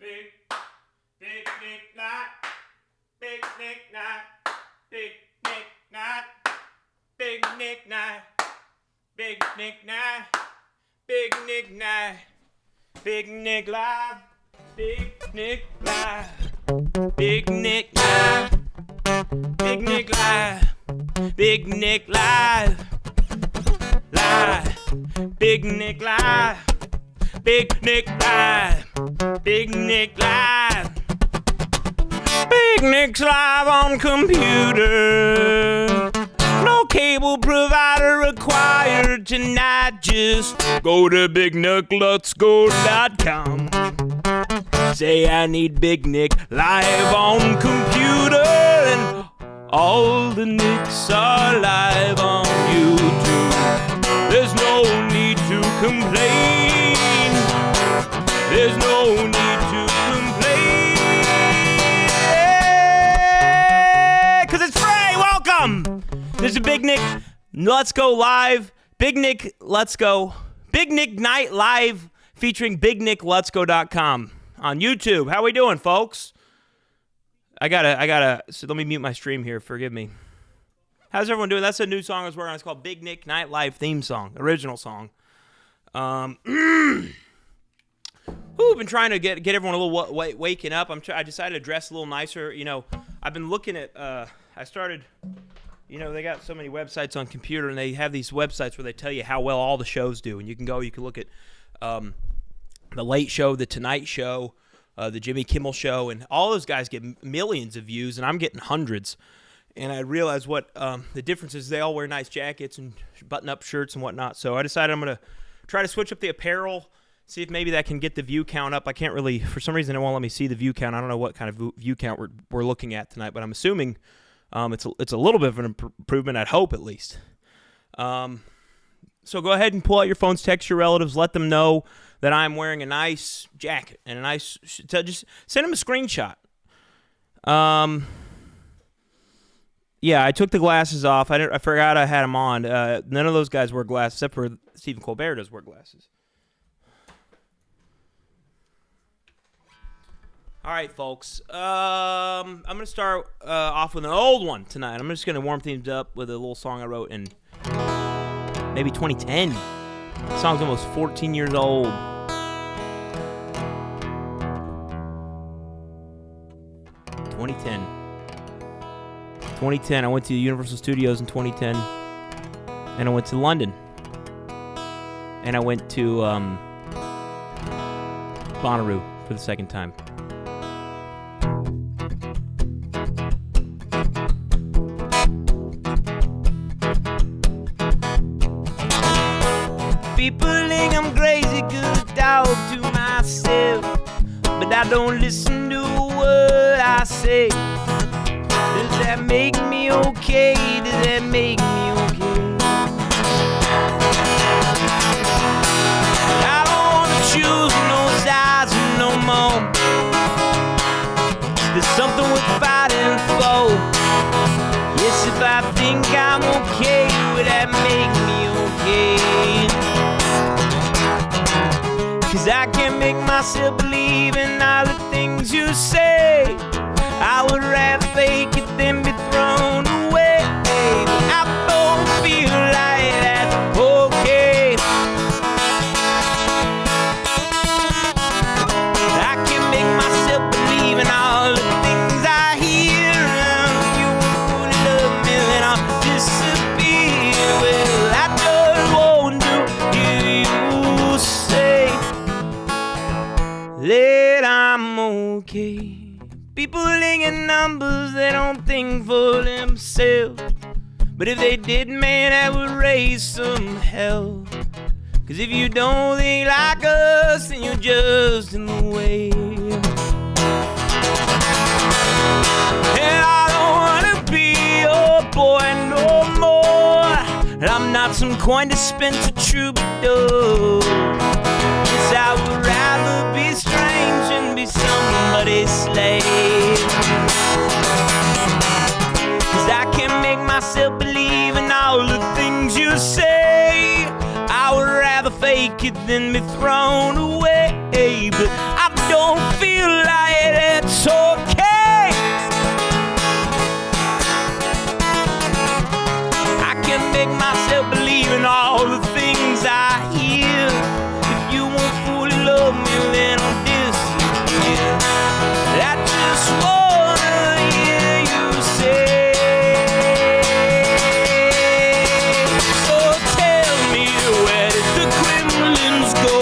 Big picnic night. Picnic night. Picnic night. Picnic night. Picnic night. Picnic night. Picnic live. Picnic live. Picnic live. Picnic live. Picnic live. Live. Picnic live. Picnic live. Picnic live. Picnics live on computer. No cable provider required tonight. Just go to BigNickLet'sGo.com. Say I need Big Nick live on computer, and all the Nicks are live on YouTube. There's no need to complain. There's no need to complain. 'Cause it's free. Welcome. This is Big Nick. Let's go live. Big Nick, let's go. Big Nick Night Live featuring BigNickLet'sGo.com on YouTube. How we doing, folks? I gotta. So let me mute my stream here. Forgive me. How's everyone doing? That's a new song I was working on. It's called Big Nick Night Live theme song, original song. We've been trying to get everyone a little waking up. I decided to dress a little nicer. You know, I've been looking at. I started. You know, they got so many websites on computer, and they have these websites where they tell you how well all the shows do, and you can look at the Late Show, the Tonight Show, the Jimmy Kimmel Show, and all those guys get millions of views, and I'm getting hundreds. And I realized what the difference is. They all wear nice jackets and button-up shirts and whatnot. So I decided I'm going to try to switch up the apparel, see if maybe that can get the view count up. I can't really, for some reason, it won't let me see the view count. I don't know what kind of view count we're looking at tonight, but I'm assuming it's a little bit of an improvement, I'd hope, at least. So go ahead and pull out your phones, text your relatives, let them know that I'm wearing a nice jacket and a nice. Just send them a screenshot. Yeah, I took the glasses off. I forgot I had them on. None of those guys wear glasses, except for Stephen Colbert does wear glasses. All right, folks. I'm going to start off with an old one tonight. I'm just going to warm things up with a little song I wrote in maybe 2010. The song's almost 14 years old. I went to Universal Studios in 2010, and I went to London, and I went to Bonnaroo for the second time. People think I'm crazy 'cause I talk to myself, but I don't listen to a word I say. Does that make me okay? Does that make me okay? I don't wanna choose no sides no more. There's something worth fighting for. Yes, if I think I'm okay, would that make me okay? 'Cause I can't make myself believe in all the things you say. I would rather fake it than be thrown away. I don't feel like that's okay. I can make myself believe in all the things I hear. You would love me, then I'll disappear. Well, I just won't hear you say that I'm okay. People thinking numbers, they don't think for themselves. But if they did, man, that would raise some hell. 'Cause if you don't think like us, then you're just in the way. And I don't wanna be your boy no more. I'm not some coin dispenser troubadour. 'Cause I would rather be strange and be somebody's slave. 'Cause I can't make myself believe in all the things you say. I would rather fake it than be thrown away. But I don't feel like it's okay. I can make myself believe in all the things I hear. If you won't fully love me, then I'll disappear. I just wanna hear you say. So tell me, where did the gremlins go?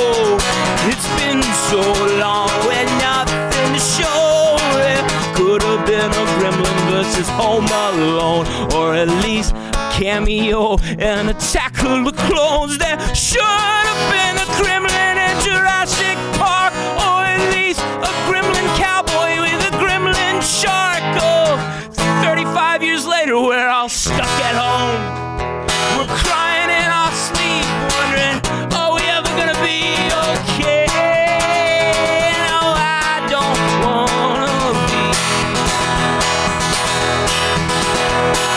It's been so long with nothing to show. There could have been a Gremlin versus Home Alone, or at least a cameo and Attack of the Clones. There should have been a Gremlin in Jurassic Park, or at least a Gremlin cowboy with a Gremlin shark. Oh, 35 years later, we're all stuck at home. We're crying in our sleep, wondering, are we ever gonna be okay? No, I don't wanna be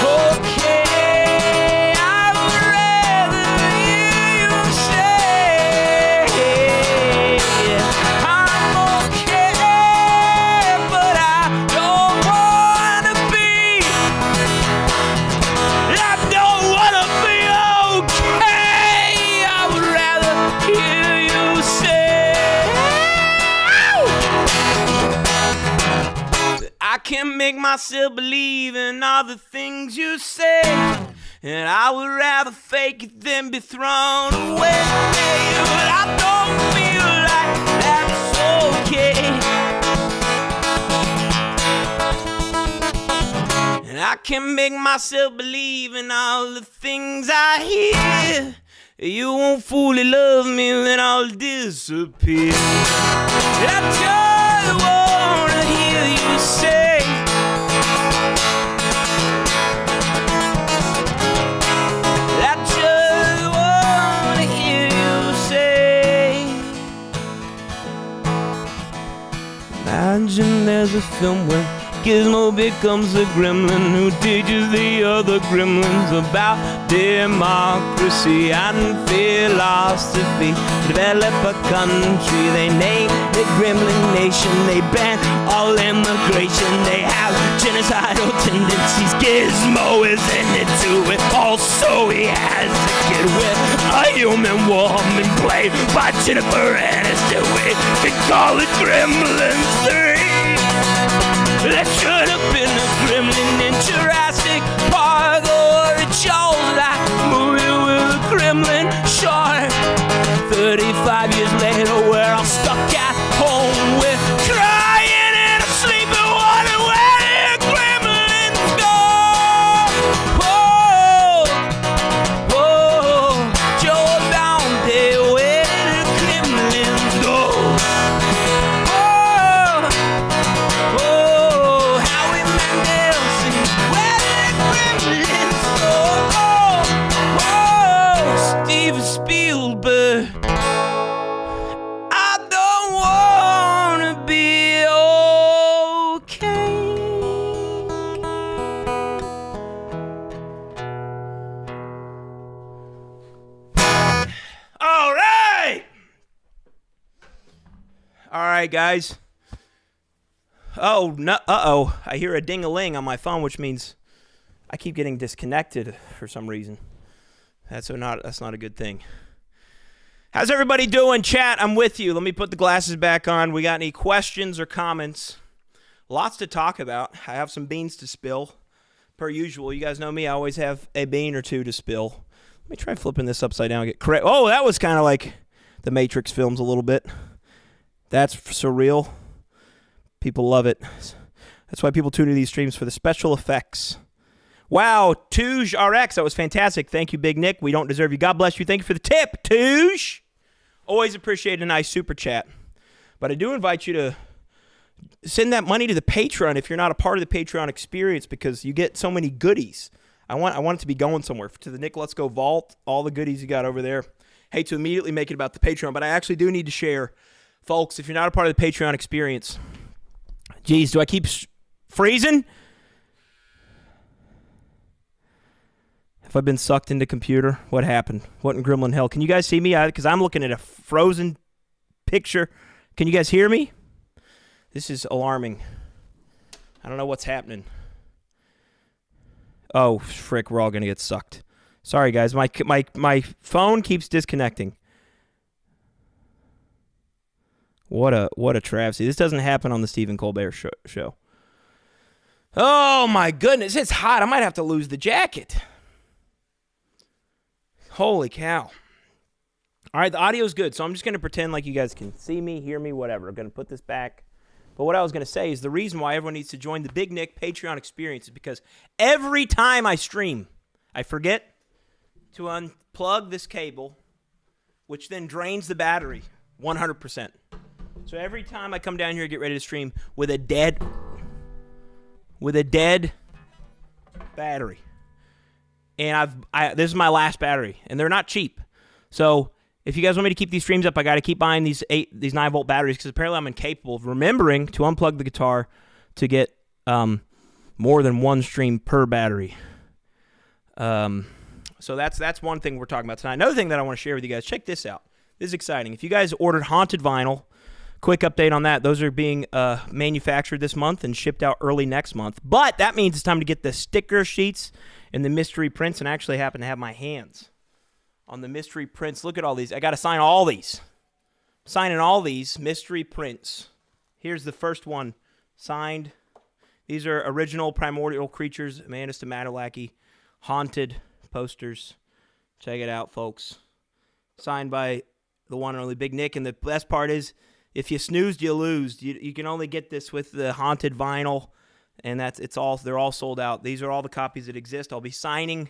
okay. I would rather hear you say I'm okay, but I don't wanna be. I don't wanna be okay. I would rather hear you say I can make myself believe in all the things you say, and I would rather fake it than be thrown away. But I don't feel like that's okay. And I can make myself believe in all the things I hear. You won't fully love me, then I'll disappear. I just wanna hear you say I just wanna hear you say. Imagine there's a film where Gizmo becomes a gremlin who teaches the other gremlins about democracy and philosophy. Develop a country, they name the Gremlin Nation. They ban all immigration, they have genocidal tendencies. Gizmo is into it, also he has a kid with a human woman played by Jennifer Aniston. We can call it Gremlins 3. There should have been a Gremlin in Jurassic Park, or a Jaws-like movie with a Gremlin shark. 35 years later, we're all stuck at home. We're crying in our sleep and wondering where the Gremlins go. Whoa, whoa, Joe Dante, where the Gremlins go? Spielberg, I don't wanna be okay. All right, guys. Oh, no, uh-oh. I hear a ding-a-ling on my phone, which means I keep getting disconnected for some reason. That's not a good thing. How's everybody doing, chat? I'm with you. Let me put the glasses back on. We got any questions or comments? Lots to talk about. I have some beans to spill. Per usual, you guys know me. I always have a bean or two to spill. Let me try flipping this upside down and get correct. Oh, that was kind of like the Matrix films a little bit. That's surreal. People love it. That's why people tune into these streams, for the special effects. Wow, Touge RX, that was fantastic. Thank you, Big Nick. We don't deserve you. God bless you. Thank you for the tip, Touge. Always appreciate a nice super chat. But I do invite you to send that money to the Patreon if you're not a part of the Patreon experience, because you get so many goodies. I want it to be going somewhere. To the Nick Let's Go Vault, all the goodies you got over there. Hate to immediately make it about the Patreon, but I actually do need to share. Folks, if you're not a part of the Patreon experience, geez, do I keep freezing? Have I been sucked into computer? What happened? What in Gremlin hell? Can you guys see me? Because I'm looking at a frozen picture. Can you guys hear me? This is alarming. I don't know what's happening. Oh, frick, we're all going to get sucked. Sorry, guys. My phone keeps disconnecting. What a travesty. This doesn't happen on the Stephen Colbert show. Oh, my goodness. It's hot. I might have to lose the jacket. Holy cow. All right, the audio's good, so I'm just going to pretend like you guys can see me, hear me, whatever. I'm going to put this back. But what I was going to say is the reason why everyone needs to join the Big Nick Patreon experience is because every time I stream, I forget to unplug this cable, which then drains the battery 100%. So every time I come down here to get ready to stream with a dead battery, and this is my last battery, and they're not cheap. So if you guys want me to keep these streams up, I got to keep buying these 9-volt batteries because apparently I'm incapable of remembering to unplug the guitar to get more than one stream per battery. So that's one thing we're talking about tonight. Another thing that I want to share with you guys, check this out. This is exciting. If you guys ordered Haunted vinyl, quick update on that. Those are being manufactured this month and shipped out early next month. But that means it's time to get the sticker sheets and the mystery prints, and I actually happen to have my hands on the mystery prints. Look at all these. I got to sign all these. Signing all these mystery prints. Here's the first one signed. These are original primordial creatures, Manus to Madalaki, haunted posters. Check it out, folks. Signed by the one and only Big Nick. And the best part is, if you snoozed, you lose. You can only get this with the haunted vinyl, and they're all sold out. These are all the copies that exist. I'll be signing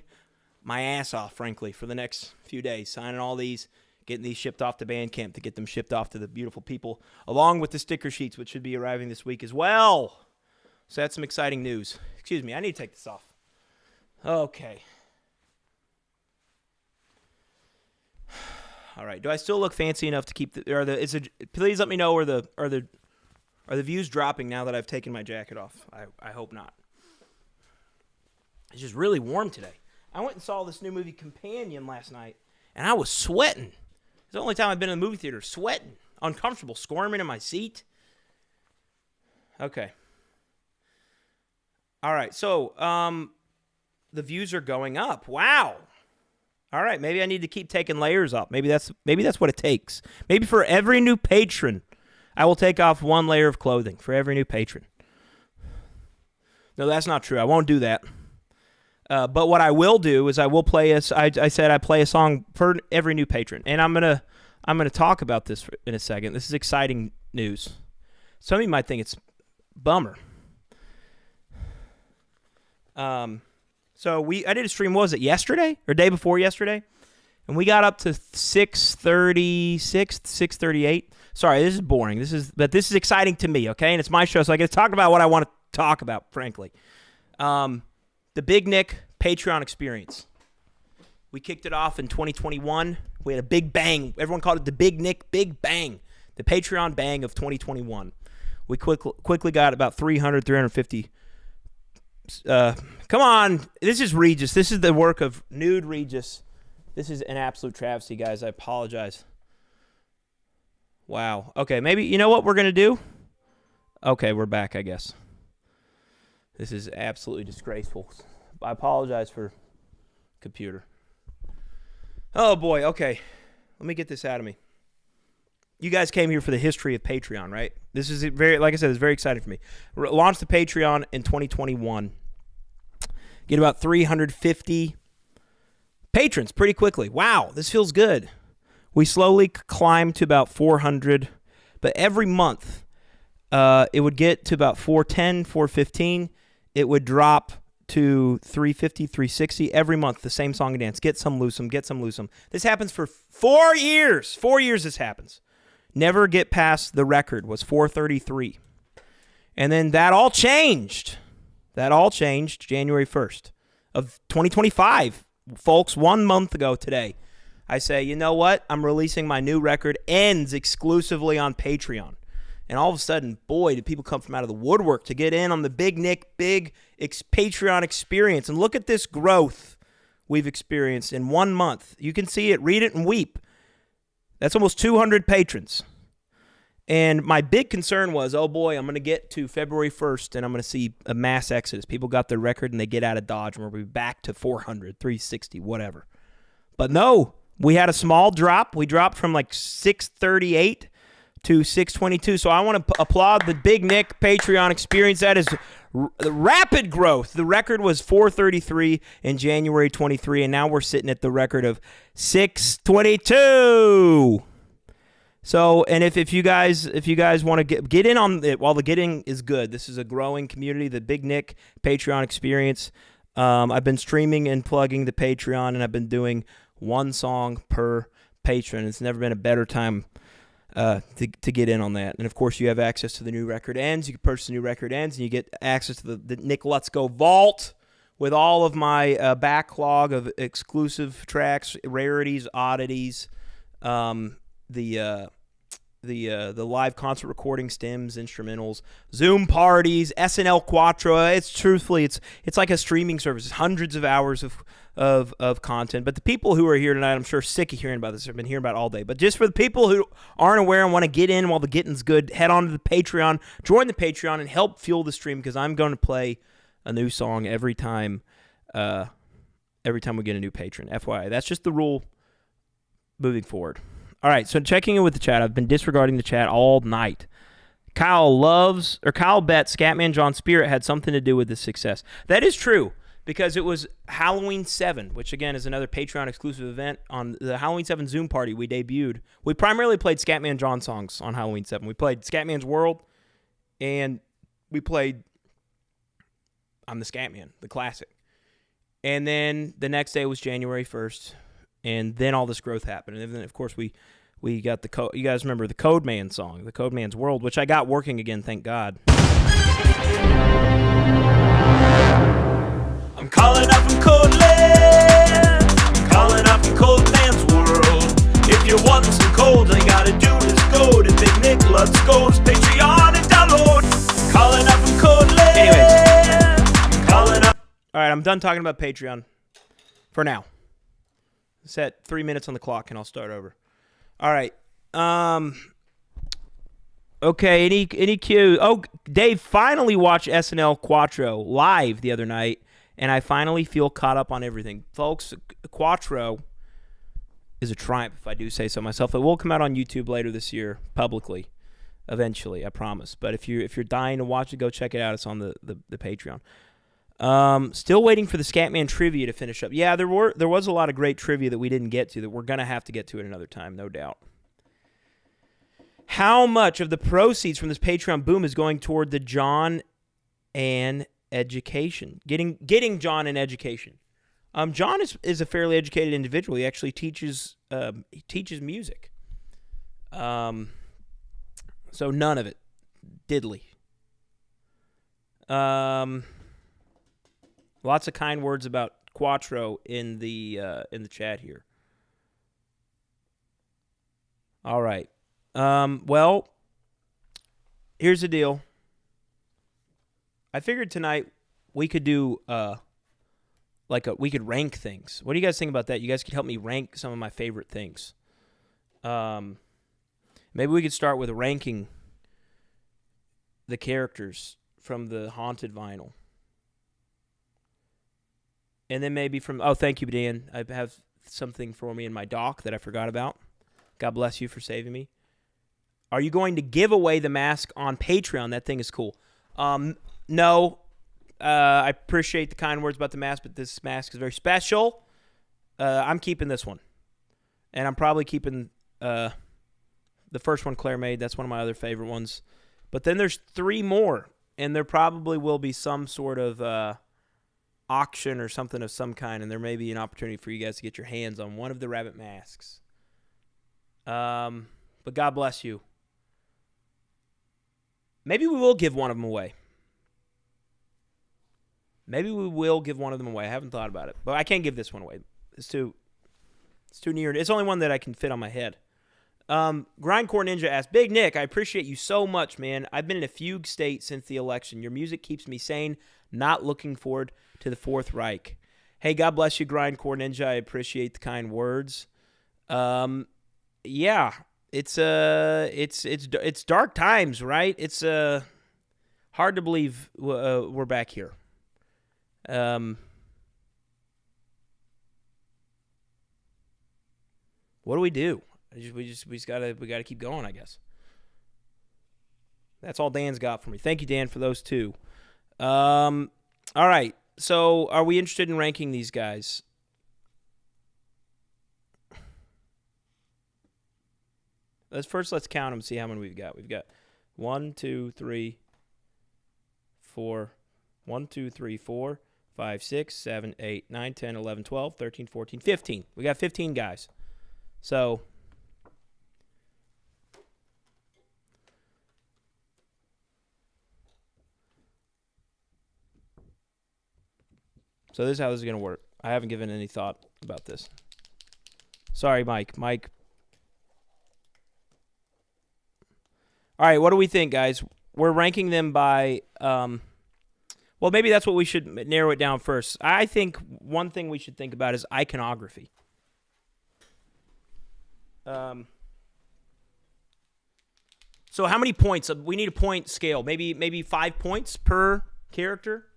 my ass off, frankly, for the next few days, signing all these, getting these shipped off to Bandcamp to get them shipped off to the beautiful people, along with the sticker sheets, which should be arriving this week as well. So that's some exciting news. Excuse me, I need to take this off. Okay. All right. Do I still look fancy enough to keep please let me know, are the views dropping now that I've taken my jacket off? I hope not. It's just really warm today. I went and saw this new movie, Companion, last night, and I was sweating. It's the only time I've been in the movie theater, sweating, uncomfortable, squirming in my seat. Okay. All right, so the views are going up. Wow. All right, maybe I need to keep taking layers up. Maybe that's what it takes. Maybe for every new patron, I will take off one layer of clothing for every new patron. No, that's not true. I won't do that. But what I will do is I will play I said I play a song for every new patron, and I'm gonna talk about this in a second. This is exciting news. Some of you might think it's bummer. So I did a stream. What was it, yesterday or day before yesterday? And we got up to 6:36, 6:38. Sorry, this is boring. But this is exciting to me. Okay, and it's my show, so I get to talk about what I want to talk about. Frankly. The Big Nick Patreon experience. We kicked it off in 2021. We had a big bang. Everyone called it the Big Nick Big Bang. The Patreon bang of 2021. We quickly got about 300, 350. Come on. This is Regis. This is the work of Nude Regis. This is an absolute travesty, guys. I apologize. Wow. Okay, maybe, you know what we're going to do? Okay, we're back, I guess. This is absolutely disgraceful. I apologize for computer. Oh, boy. Okay. Let me get this out of me. You guys came here for the history of Patreon, right? This is like I said, it's very exciting for me. Launched the Patreon in 2021. Get about 350 patrons pretty quickly. Wow, this feels good. We slowly climbed to about 400, but every month it would get to about 410, 415. It would drop to 350, 360 every month, the same song and dance. Get some, lose some, get some, lose some. This happens for 4 years. 4 years this happens. Never get past the record was 433. And then that all changed. That all changed January 1st of 2025. Folks, 1 month ago today, I say, you know what? I'm releasing my new record, ends exclusively on Patreon. And all of a sudden, boy, did people come from out of the woodwork to get in on the Big Nick Big Patreon experience. And look at this growth we've experienced in 1 month. You can see it, read it, and weep. That's almost 200 patrons. And my big concern was, oh boy, I'm going to get to February 1st and I'm going to see a mass exodus. People got their record and they get out of Dodge and we'll be back to 400, 360, whatever. But no, we had a small drop. We dropped from like 638 to 622. So I want to applaud the Big Nick Patreon experience. That is rapid growth. The record was 433 in January 23, and now we're sitting at the record of 622. So, and if you guys want to get in on it while the getting is good, this is a growing community, the Big Nick Patreon experience. I've been streaming and plugging the Patreon, and I've been doing one song per patron. It's never been a better time to get in on that. And, of course, you have access to the new record ends. You can purchase the new record ends, and you get access to the Nick Lutsko vault with all of my backlog of exclusive tracks, rarities, oddities, the live concert recording, stems, instrumentals, Zoom parties, SNL Quattro. It's like a streaming service. It's hundreds of hours of content. But the people who are here tonight, I'm sure, sick of hearing about this. I've been hearing about it all day. But just for the people who aren't aware and want to get in while the getting's good, head on to the Patreon, join the Patreon, and help fuel the stream, because I'm going to play a new song every time we get a new patron. FYI, that's just the rule moving forward. All right, so checking in with the chat. I've been disregarding the chat all night. Kyle bets Scatman John Spirit had something to do with this success. That is true, because it was Halloween 7, which, again, is another Patreon-exclusive event. On the Halloween 7 Zoom party we debuted, we primarily played Scatman John songs on Halloween 7. We played Scatman's World, and we played I'm the Scatman, the classic. And then the next day was January 1st. And then all this growth happened. And then, of course, we got you guys remember the Code Man song, the Code Man's World, which I got working again, thank God. I'm calling up from Codeland. I'm calling up from Code Man's World. If you're wanting some codes, all you gotta do is go to Big Nick Lutsko's Patreon and download. I'm calling up from Codeland. Anyways. I'm calling up. All right, I'm done talking about Patreon for now. Set 3 minutes on the clock, and I'll start over. All right. Okay, any cue? Oh, Dave finally watched SNL Quattro live the other night, and I finally feel caught up on everything. Folks, Quattro is a triumph, if I do say so myself. It will come out on YouTube later this year, publicly, eventually, I promise. But if you're dying to watch it, go check it out. It's on the Patreon. Still waiting for the Scatman trivia to finish up. Yeah, there was a lot of great trivia that we didn't get to that we're going to have to get to at another time, no doubt. How much of the proceeds from this Patreon boom is going toward the John and education? Getting John an education. John is a fairly educated individual. He actually teaches music. So none of it. Diddly. Lots of kind words about Quattro in the chat here. All right. Well, here's the deal. I figured tonight we could do we could rank things. What do you guys think about that? You guys could help me rank some of my favorite things. Maybe we could start with ranking the characters from the Haunted vinyl. And then maybe thank you, Dan. I have something for me in my dock that I forgot about. God bless you for saving me. Are you going to give away the mask on Patreon? That thing is cool. No. I appreciate the kind words about the mask, but this mask is very special. I'm keeping this one. And I'm probably keeping the first one Claire made. That's one of my other favorite ones. But then there's 3 more, and there probably will be some sort of auction or something of some kind, and there may be an opportunity for you guys to get your hands on one of the rabbit masks. But God bless you. Maybe we will give one of them away. I haven't thought about it, but I can't give this one away. It's too near. It's the only one that I can fit on my head. Grindcore Ninja asked, Big Nick, I appreciate you so much, man. I've been in a fugue state since the election. Your music keeps me sane, not looking forward to the Fourth Reich. Hey, God bless you, Grindcore Ninja. I appreciate the kind words. Yeah, it's dark times, right? It's hard to believe we're back here. What do we do? We gotta keep going, I guess. That's all Dan's got for me. Thank you, Dan, for those two. All right. So, are we interested in ranking these guys? Let's count them. See how many we've got. We've got 1, 2, 3, 4. 1, 2, 3, 4, 5, 6, 7, 8, 9, 10, 11, 12, 13, 14, 15. We got 15 guys. So this is how this is going to work. I haven't given any thought about this. Sorry, Mike. All right, what do we think, guys? We're ranking them by well, maybe that's what we should narrow it down first. I think one thing we should think about is iconography. So how many points? We need a point scale. Maybe 5 points per character.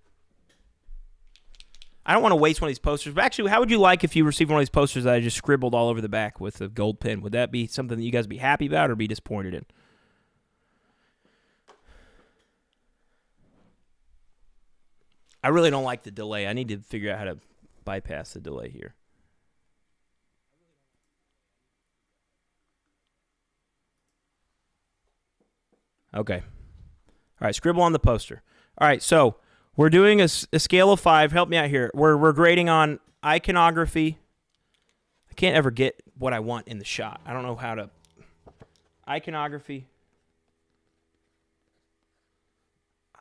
I don't want to waste one of these posters. But actually, how would you like if you received one of these posters that I just scribbled all over the back with a gold pen? Would that be something that you guys would be happy about or be disappointed in? I really don't like the delay. I need to figure out how to bypass the delay here. Okay. All right, scribble on the poster. All right, so we're doing a scale of 5. Help me out here. We're grading on iconography. I can't ever get what I want in the shot. I don't know how to. Iconography.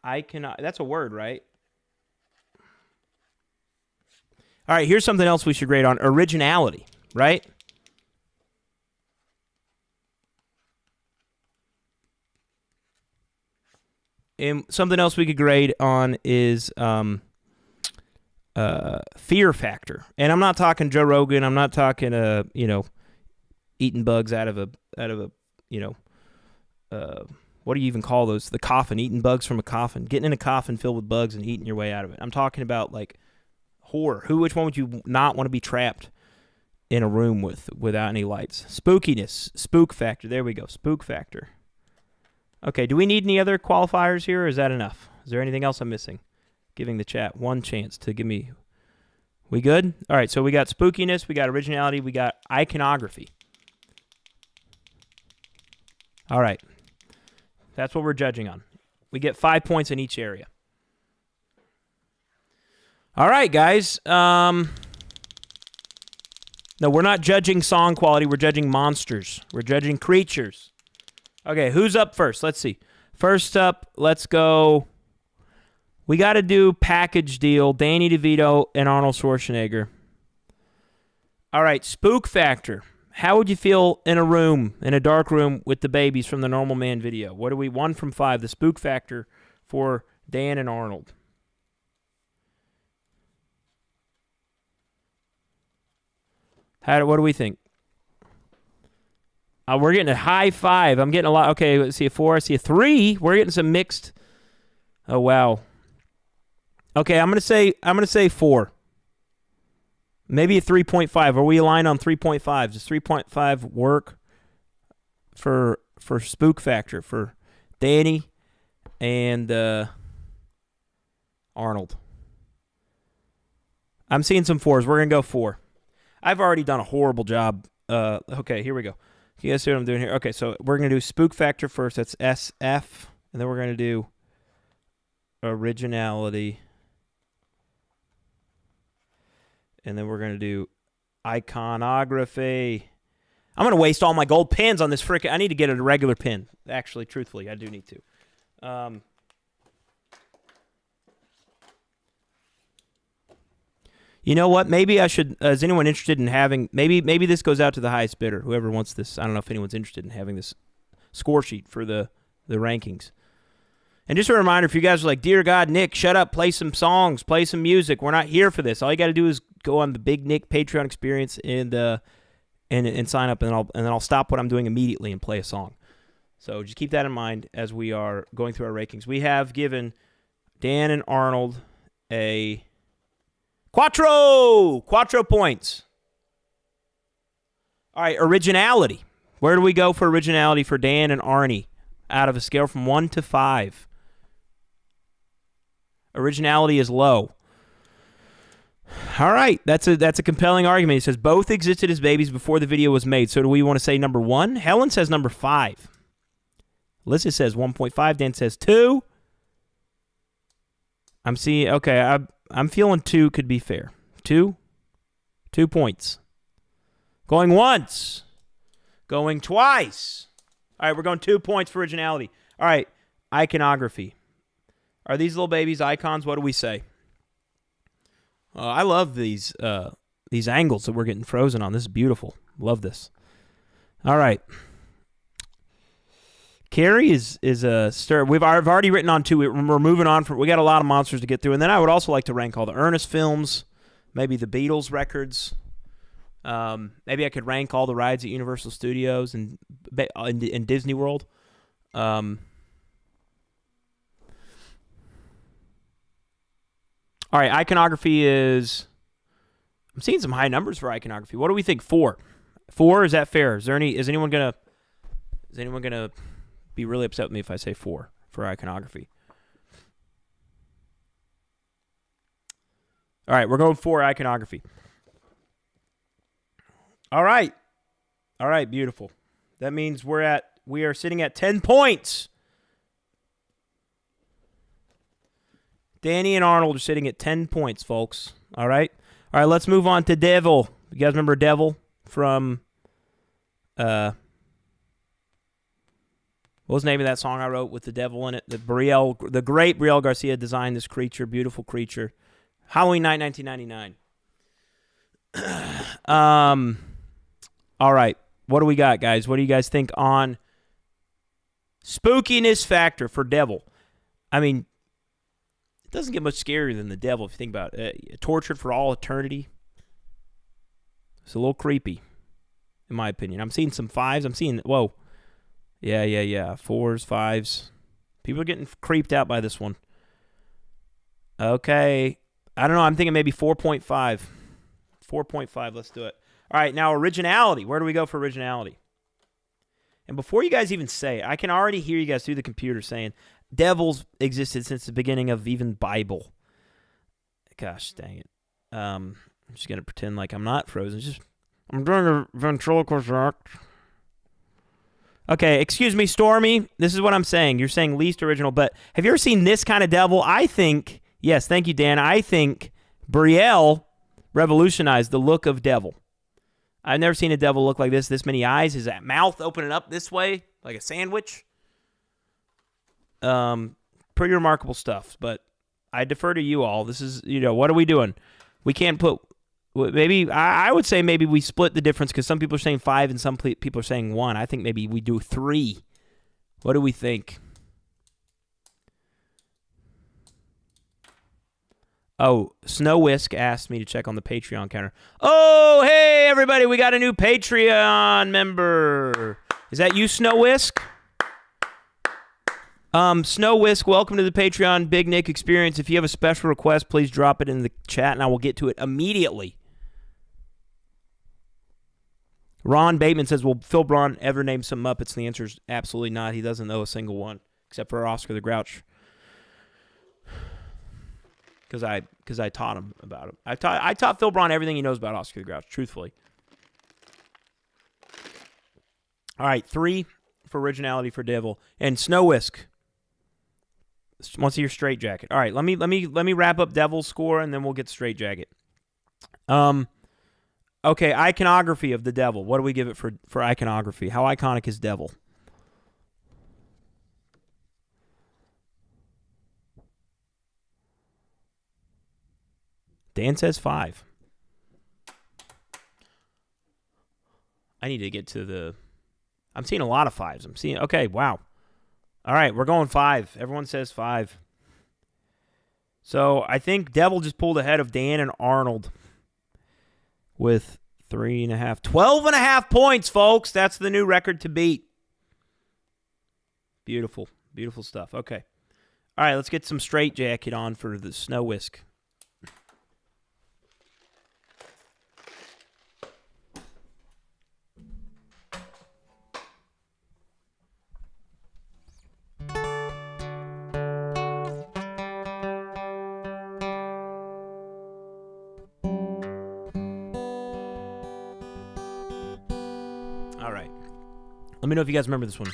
That's a word, right? All right, here's something else we should grade on. Originality, right? And something else we could grade on is fear factor. And I'm not talking Joe Rogan. I'm not talking, eating bugs out of a what do you even call those? The coffin, eating bugs from a coffin. Getting in a coffin filled with bugs and eating your way out of it. I'm talking about, like, horror. Which one would you not want to be trapped in a room without any lights? Spookiness. Spook factor. There we go. Spook factor. Okay, do we need any other qualifiers here, or is that enough? Is there anything else I'm missing? Giving the chat one chance to give me... We good? All right, so we got spookiness, we got originality, we got iconography. All right. That's what we're judging on. We get 5 points in each area. All right, guys. No, we're not judging song quality. We're judging monsters. We're judging creatures. Okay, who's up first? Let's see. First up, let's go. We got to do package deal. Danny DeVito and Arnold Schwarzenegger. All right, spook factor. How would you feel in a dark room with the babies from the Normal Man video? What do we, 1 from 5, the spook factor for Dan and Arnold? What do we think? We're getting a high 5. I'm getting a lot. Okay, let's see a 4. I see a 3. We're getting some mixed. Oh wow. Okay, I'm gonna say 4. Maybe a 3.5. Are we aligned on 3.5? Does 3.5 work for spook factor for Danny and Arnold? I'm seeing some 4s. We're gonna go 4. I've already done a horrible job. Okay, here we go. You guys see what I'm doing here? Okay, so we're going to do spook factor first. That's SF. And then we're going to do originality. And then we're going to do iconography. I'm going to waste all my gold pens on this frickin'. I need to get a regular pen. Actually, truthfully, I do need to. You know what? Maybe I should. Is anyone interested in having? Maybe this goes out to the highest bidder. Whoever wants this. I don't know if anyone's interested in having this score sheet for the rankings. And just a reminder, if you guys are like, "Dear God, Nick, shut up, play some songs, play some music. We're not here for this." All you got to do is go on the Big Nick Patreon experience and and sign up, and then I'll stop what I'm doing immediately and play a song. So just keep that in mind as we are going through our rankings. We have given Dan and Arnold a quattro points. All right, originality. Where do we go for originality for Dan and Arnie out of a scale from 1 to 5? Originality is low. All right, that's a compelling argument. He says both existed as babies before the video was made. So do we want to say number 1? Helen says number 5. Alyssa says 1.5. Dan says 2. I'm feeling 2 could be fair. 2 points. Going once. Going twice. All right, we're going 2 points for originality. All right, iconography. Are these little babies icons? What do we say? I love these angles that we're getting frozen on. This is beautiful. Love this. All right. Carrie is a stir. I've already written on 2. We're moving on from. We got a lot of monsters to get through, and then I would also like to rank all the Ernest films, maybe the Beatles records. Maybe I could rank all the rides at Universal Studios and Disney World. All right, iconography is. I'm seeing some high numbers for iconography. What do we think? 4. 4, is that fair? Is anyone gonna be really upset with me if I say 4 for iconography? All right, we're going 4 iconography. All right, beautiful. That means we are sitting at 10 points. Danny and Arnold are sitting at 10 points, folks. All right, let's move on to Devil. You guys remember Devil from what was the name of that song I wrote with the devil in it? The great Brielle Garcia designed this creature, beautiful creature. Halloween night, 1999. All right, what do we got, guys? What do you guys think on spookiness factor for Devil? I mean, it doesn't get much scarier than the devil if you think about it. Tortured for all eternity. It's a little creepy, in my opinion. I'm seeing some 5s. Whoa. Yeah. 4s, 5s. People are getting creeped out by this one. Okay. I don't know. I'm thinking maybe 4.5. 4.5. Let's do it. All right. Now, originality. Where do we go for originality? And before you guys even say it, I can already hear you guys through the computer saying, devils existed since the beginning of even Bible. Gosh, dang it. I'm just going to pretend like I'm not frozen. I'm doing a ventriloquist act. Okay, excuse me, Stormy. This is what I'm saying. You're saying least original, but have you ever seen this kind of devil? I think, yes, thank you, Dan. I think Brielle revolutionized the look of devil. I've never seen a devil look like this many eyes. His mouth opening up this way, like a sandwich. Pretty remarkable stuff, but I defer to you all. This is, what are we doing? We can't put, maybe, I would say maybe we split the difference because some people are saying 5 and some people are saying 1. I think maybe we do 3. What do we think? Oh, Snow Whisk asked me to check on the Patreon counter. Oh, hey, everybody, we got a new Patreon member. Is that you, Snow Whisk? Snow Whisk, welcome to the Patreon Big Nick Experience. If you have a special request, please drop it in the chat, and I will get to it immediately. Ron Bateman says, will Phil Braun ever name some Muppets? The answer is absolutely not. He doesn't know a single one, except for Oscar the Grouch. Because I taught him about him. I taught Phil Braun everything he knows about Oscar the Grouch, truthfully. All right, 3 for originality for Devil. And Snow Whisk wants to hear Straight Jacket. All right, let me wrap up Devil's score, and then we'll get Straight Jacket. Okay, iconography of the Devil. What do we give it for iconography? How iconic is Devil? Dan says 5. I need to get to the... I'm seeing a lot of 5s. Okay, wow. All right, we're going 5. Everyone says 5. So I think Devil just pulled ahead of Dan and Arnold with 3.5. 12.5 points, folks. That's the new record to beat. Beautiful. Beautiful stuff. Okay. All right, let's get some straight jacket on for the snow whisk. All right. Let me know if you guys remember this one.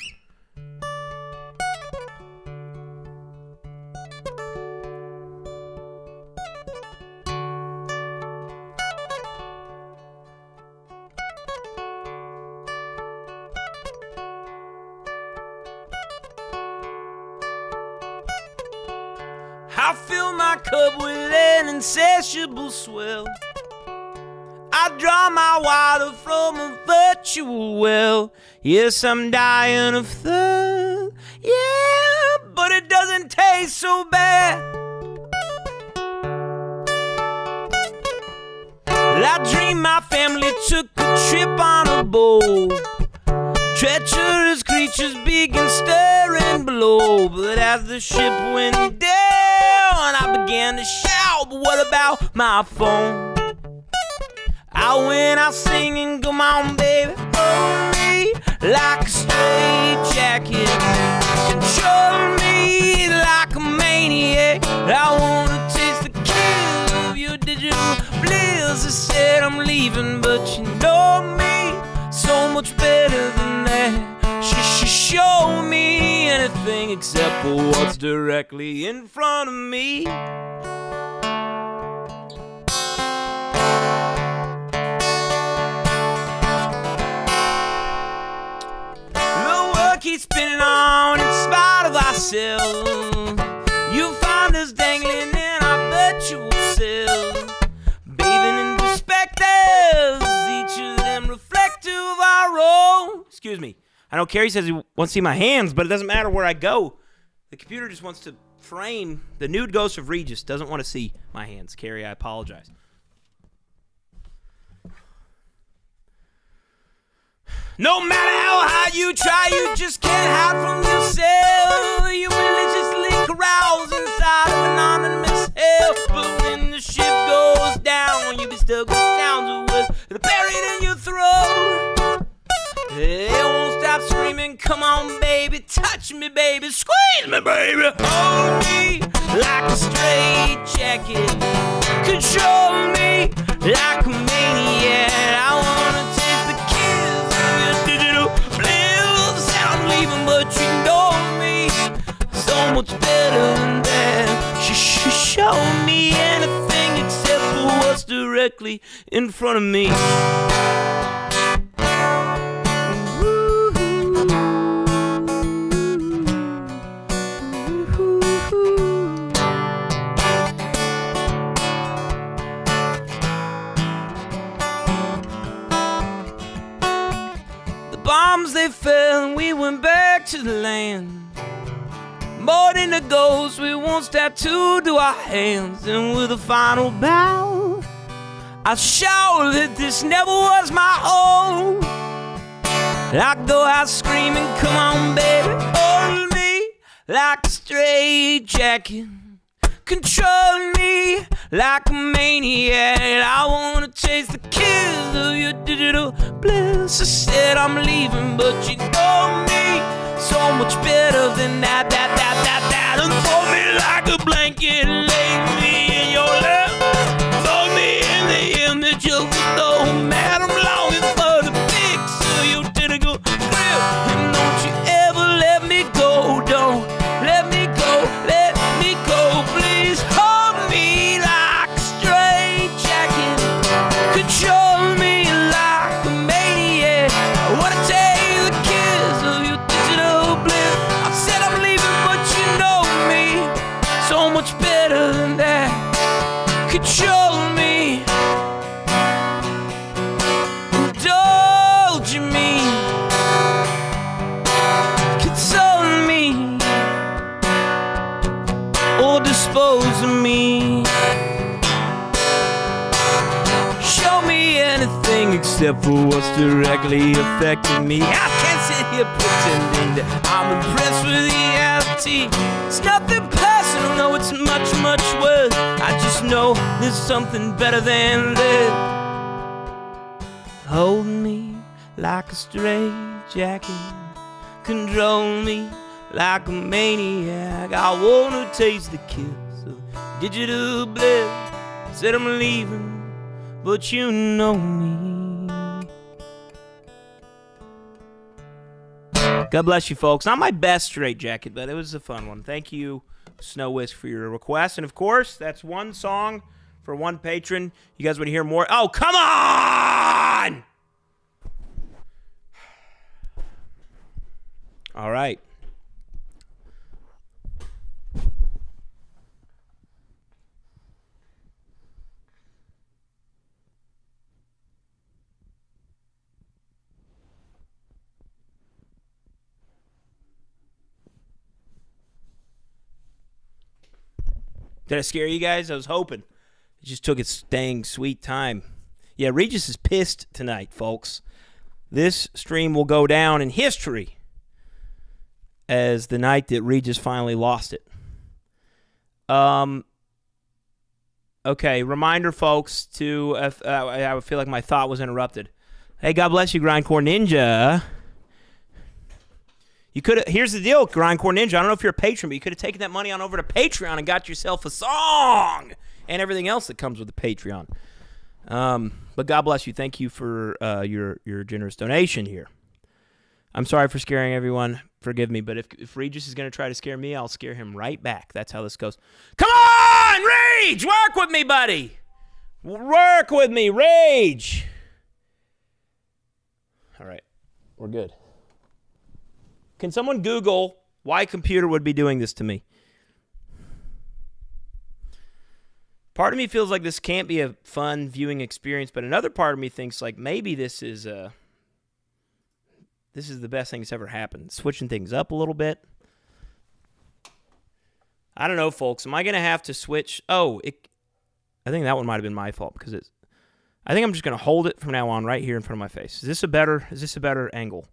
I fill my cup with an insatiable swell. I draw my water from a virtual well. Yes, I'm dying of thirst. Yeah, but it doesn't taste so bad. I dream my family took a trip on a boat. Treacherous creatures big and stirring below. But as the ship went down, I began to shout, but what about my phone? I went out singing, come on baby, hold me like a straight jacket. Control me like a maniac. I wanna taste the kill of your digital bliss. I said I'm leaving, but you know me so much better than that. Show me anything except for what's directly in front of me. The world keeps spinning on in spite of ourselves. You find us dangling in our virtual selves, bathing in perspectives, each of them reflective of our own. Excuse me. I know Carrie says he wants to see my hands, but it doesn't matter where I go. The computer just wants to frame the nude ghost of Regis. Doesn't want to see my hands. Carrie, I apologize. No matter how hard you try, you just can't hide from yourself. You maliciously carouse inside of an anonymous hell. But when the ship goes down, you be stuck with sounds of words that are buried in your throat. It won't stop screaming, come on baby, touch me baby, squeeze me baby. Hold me like a straight jacket. Control me like a maniac. I wanna taste the kiss of your digital bliss. I'm leaving but you know me so much better than that. Show me anything except for what's directly in front of me. Bombs they fell and we went back to the land. More than a ghost, we once tattooed to our hands. And with a final bow, I shout that this never was my home. I go out screaming, come on baby, hold me like a straight jacket. Control me like a maniac. I wanna taste the kiss of your digital bliss. I said I'm leaving, but you know me so much better than that. And throw me like a blanket, lay me in your lap. Throw me in the image of the nomad. I'm longing for the fix of your digital grip. And don't you ever let me go, don't let me go, let me go, please. Hold me like a straight jacket. Control me like a maniac. I wanna take the kiss of your digital bliss. I said I'm leaving, but you know me so much better than that. Control me. anything except for what's directly affecting me. I can't sit here pretending that I'm impressed with reality. It's nothing personal, no, it's much, much worse. I just know there's something better than this. Hold me like a stray jacket, control me like a maniac. I wanna taste the kiss of digital bliss. Said I'm leaving, but you know me. God bless you, folks. Not my best straight jacket, but it was a fun one. Thank you, Snow Whisk, for your request. And of course, that's one song for one patron. You guys want to hear more? Oh, come on! All right. Did I scare you guys? I was hoping. It just took its dang sweet time. Yeah, Regis is pissed tonight, folks. This stream will go down in history as the night that Regis finally lost it. Okay, reminder, folks, to I feel like my thought was interrupted. Hey, God bless you, Grindcore Ninja. You could. Here's the deal, Grindcore Ninja. I don't know if you're a patron, but you could have taken that money on over to Patreon and got yourself a song and everything else that comes with the Patreon. But God bless you. Thank you for your generous donation here. I'm sorry for scaring everyone. Forgive me, but if Regis is going to try to scare me, I'll scare him right back. That's how this goes. Come on, Rage! Work with me, buddy! Work with me, Rage! All right, we're good. Can someone Google why computer would be doing this to me? Part of me feels like this can't be a fun viewing experience, but another part of me thinks like maybe this is the best thing that's ever happened. Switching things up a little bit. I don't know, folks. Am I going to have to switch? I think that one might have been my fault because I think I'm just going to hold it from now on right here in front of my face. Is this a better angle?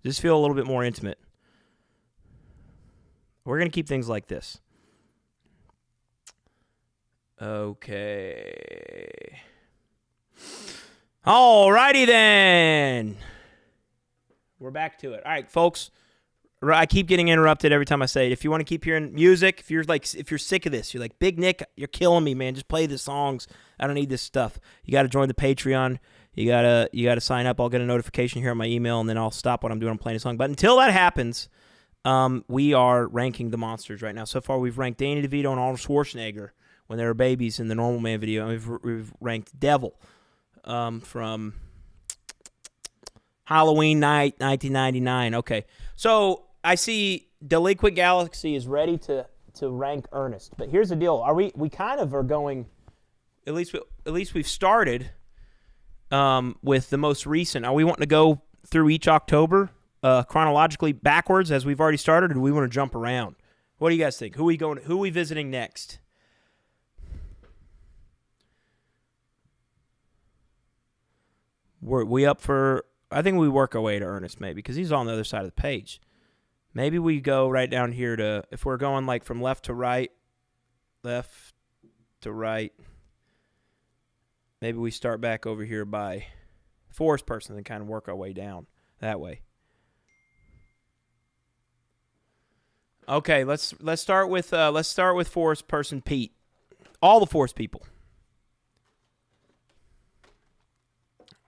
Does this feel a little bit more intimate? We're going to keep things like this. Okay. Alrighty then. We're back to it. All right, folks. I keep getting interrupted every time I say it. If you want to keep hearing music, if you're sick of this, you're like, Big Nick, you're killing me, man. Just play the songs. I don't need this stuff. You got to join the Patreon. You gotta sign up. I'll get a notification here on my email, and then I'll stop what I'm doing. I'm playing a song. But until that happens, we are ranking the monsters right now. So far, we've ranked Danny DeVito and Arnold Schwarzenegger when they were babies in the Normal Man video. And we've ranked Devil from Halloween night, 1999. Okay, so I see Delinquent Galaxy is ready to rank Ernest. But here's the deal: we kind of are going? At least we've started. With the most recent. Are we wanting to go through each October chronologically backwards as we've already started, or do we want to jump around? What do you guys think? Who are we visiting next? We up for, I think we work our way to Ernest maybe, because he's on the other side of the page. Maybe we go right down here to, if we're going like from left to right, maybe we start back over here by Forest Person and kind of work our way down that way. Okay, let's start with Forest Person Pete. All the Forest people.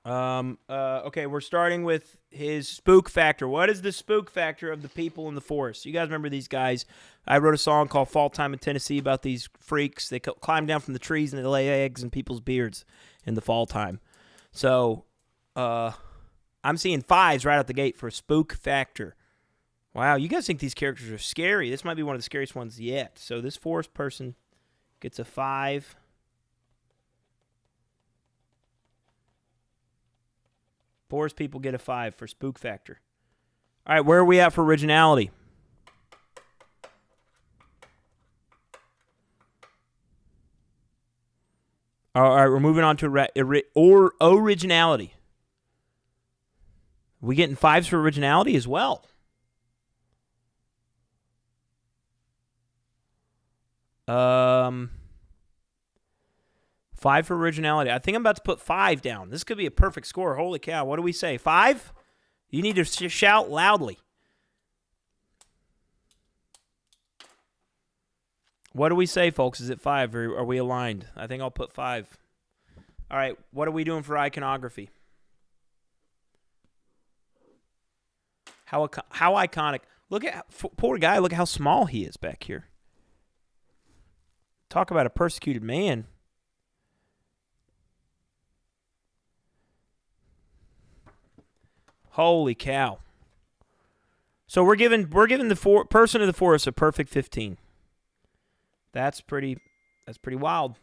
Okay, we're starting with his spook factor. What is the spook factor of the people in the forest? You guys remember these guys? I wrote a song called Fall Time in Tennessee about these freaks. They climb down from the trees and they lay eggs in people's beards in the fall time. So, I'm seeing 5s right out the gate for spook factor. Wow, you guys think these characters are scary. This might be one of the scariest ones yet. So this Forest Person gets a 5. Forest people get a 5 for spook factor. All right, where are we at for originality? All right, we're moving on to originality. We getting 5s for originality as well. Um, 5 for originality. I think I'm about to put 5 down. This could be a perfect score. Holy cow. What do we say? 5? You need to shout loudly. What do we say, folks? Is it 5 or are we aligned? I think I'll put 5. All right. What are we doing for iconography? How iconic. Look at poor guy. Look at how small he is back here. Talk about a persecuted man. Holy cow. So we're giving the person of the forest a perfect 15. That's pretty wild.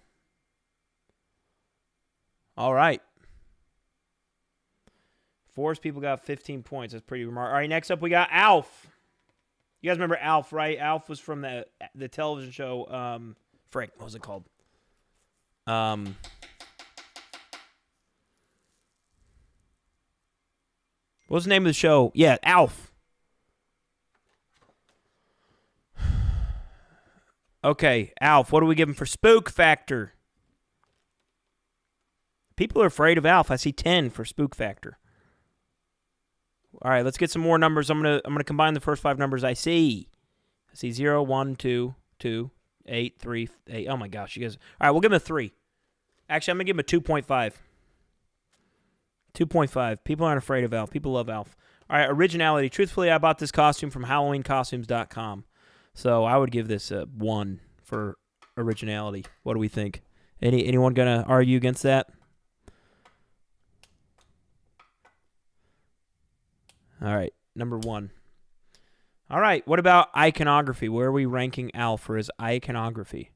All right. Forest people got 15 points. That's pretty remarkable. All right, next up we got Alf. You guys remember Alf, right? Alf was from the television show Frank, what was it called? What was the name of the show? Yeah, Alf. Okay, Alf. What do we give him for spook factor? People are afraid of Alf. I see 10 for spook factor. All right, let's get some more numbers. I'm gonna combine the first 5 numbers I see. I see 0, 1, 2, 2, 8, 3, 8. Oh my gosh, you guys. All right, we'll give him a 3. Actually, I'm gonna give him a 2.5. 2.5. People aren't afraid of Alf. People love Alf. All right, originality. Truthfully, I bought this costume from HalloweenCostumes.com. So I would give this a 1 for originality. What do we think? Anyone gonna argue against that? All right, number 1. All right, what about iconography? Where are we ranking Alf for his iconography?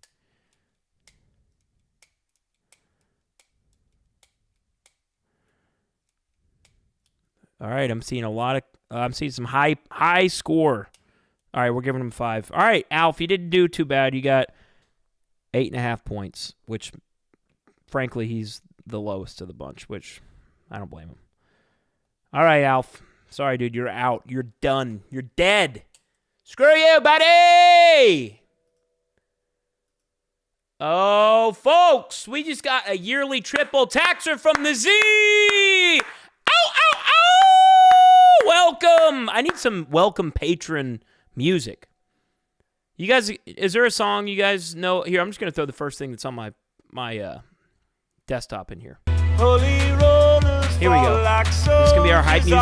All right, I'm seeing some high score. All right, we're giving him 5. All right, Alf, you didn't do too bad. You got 8.5 points, which, frankly, he's the lowest of the bunch, which I don't blame him. All right, Alf. Sorry, dude, you're out. You're done. You're dead. Screw you, buddy! Oh, folks, we just got a yearly triple taxer from the Z! Ow, ow, ow! Welcome! I need some welcome patron music. You guys, is there a song you guys know? Here, I'm just going to throw the first thing that's on my desktop in here. Here we go. This is going to be our hype music.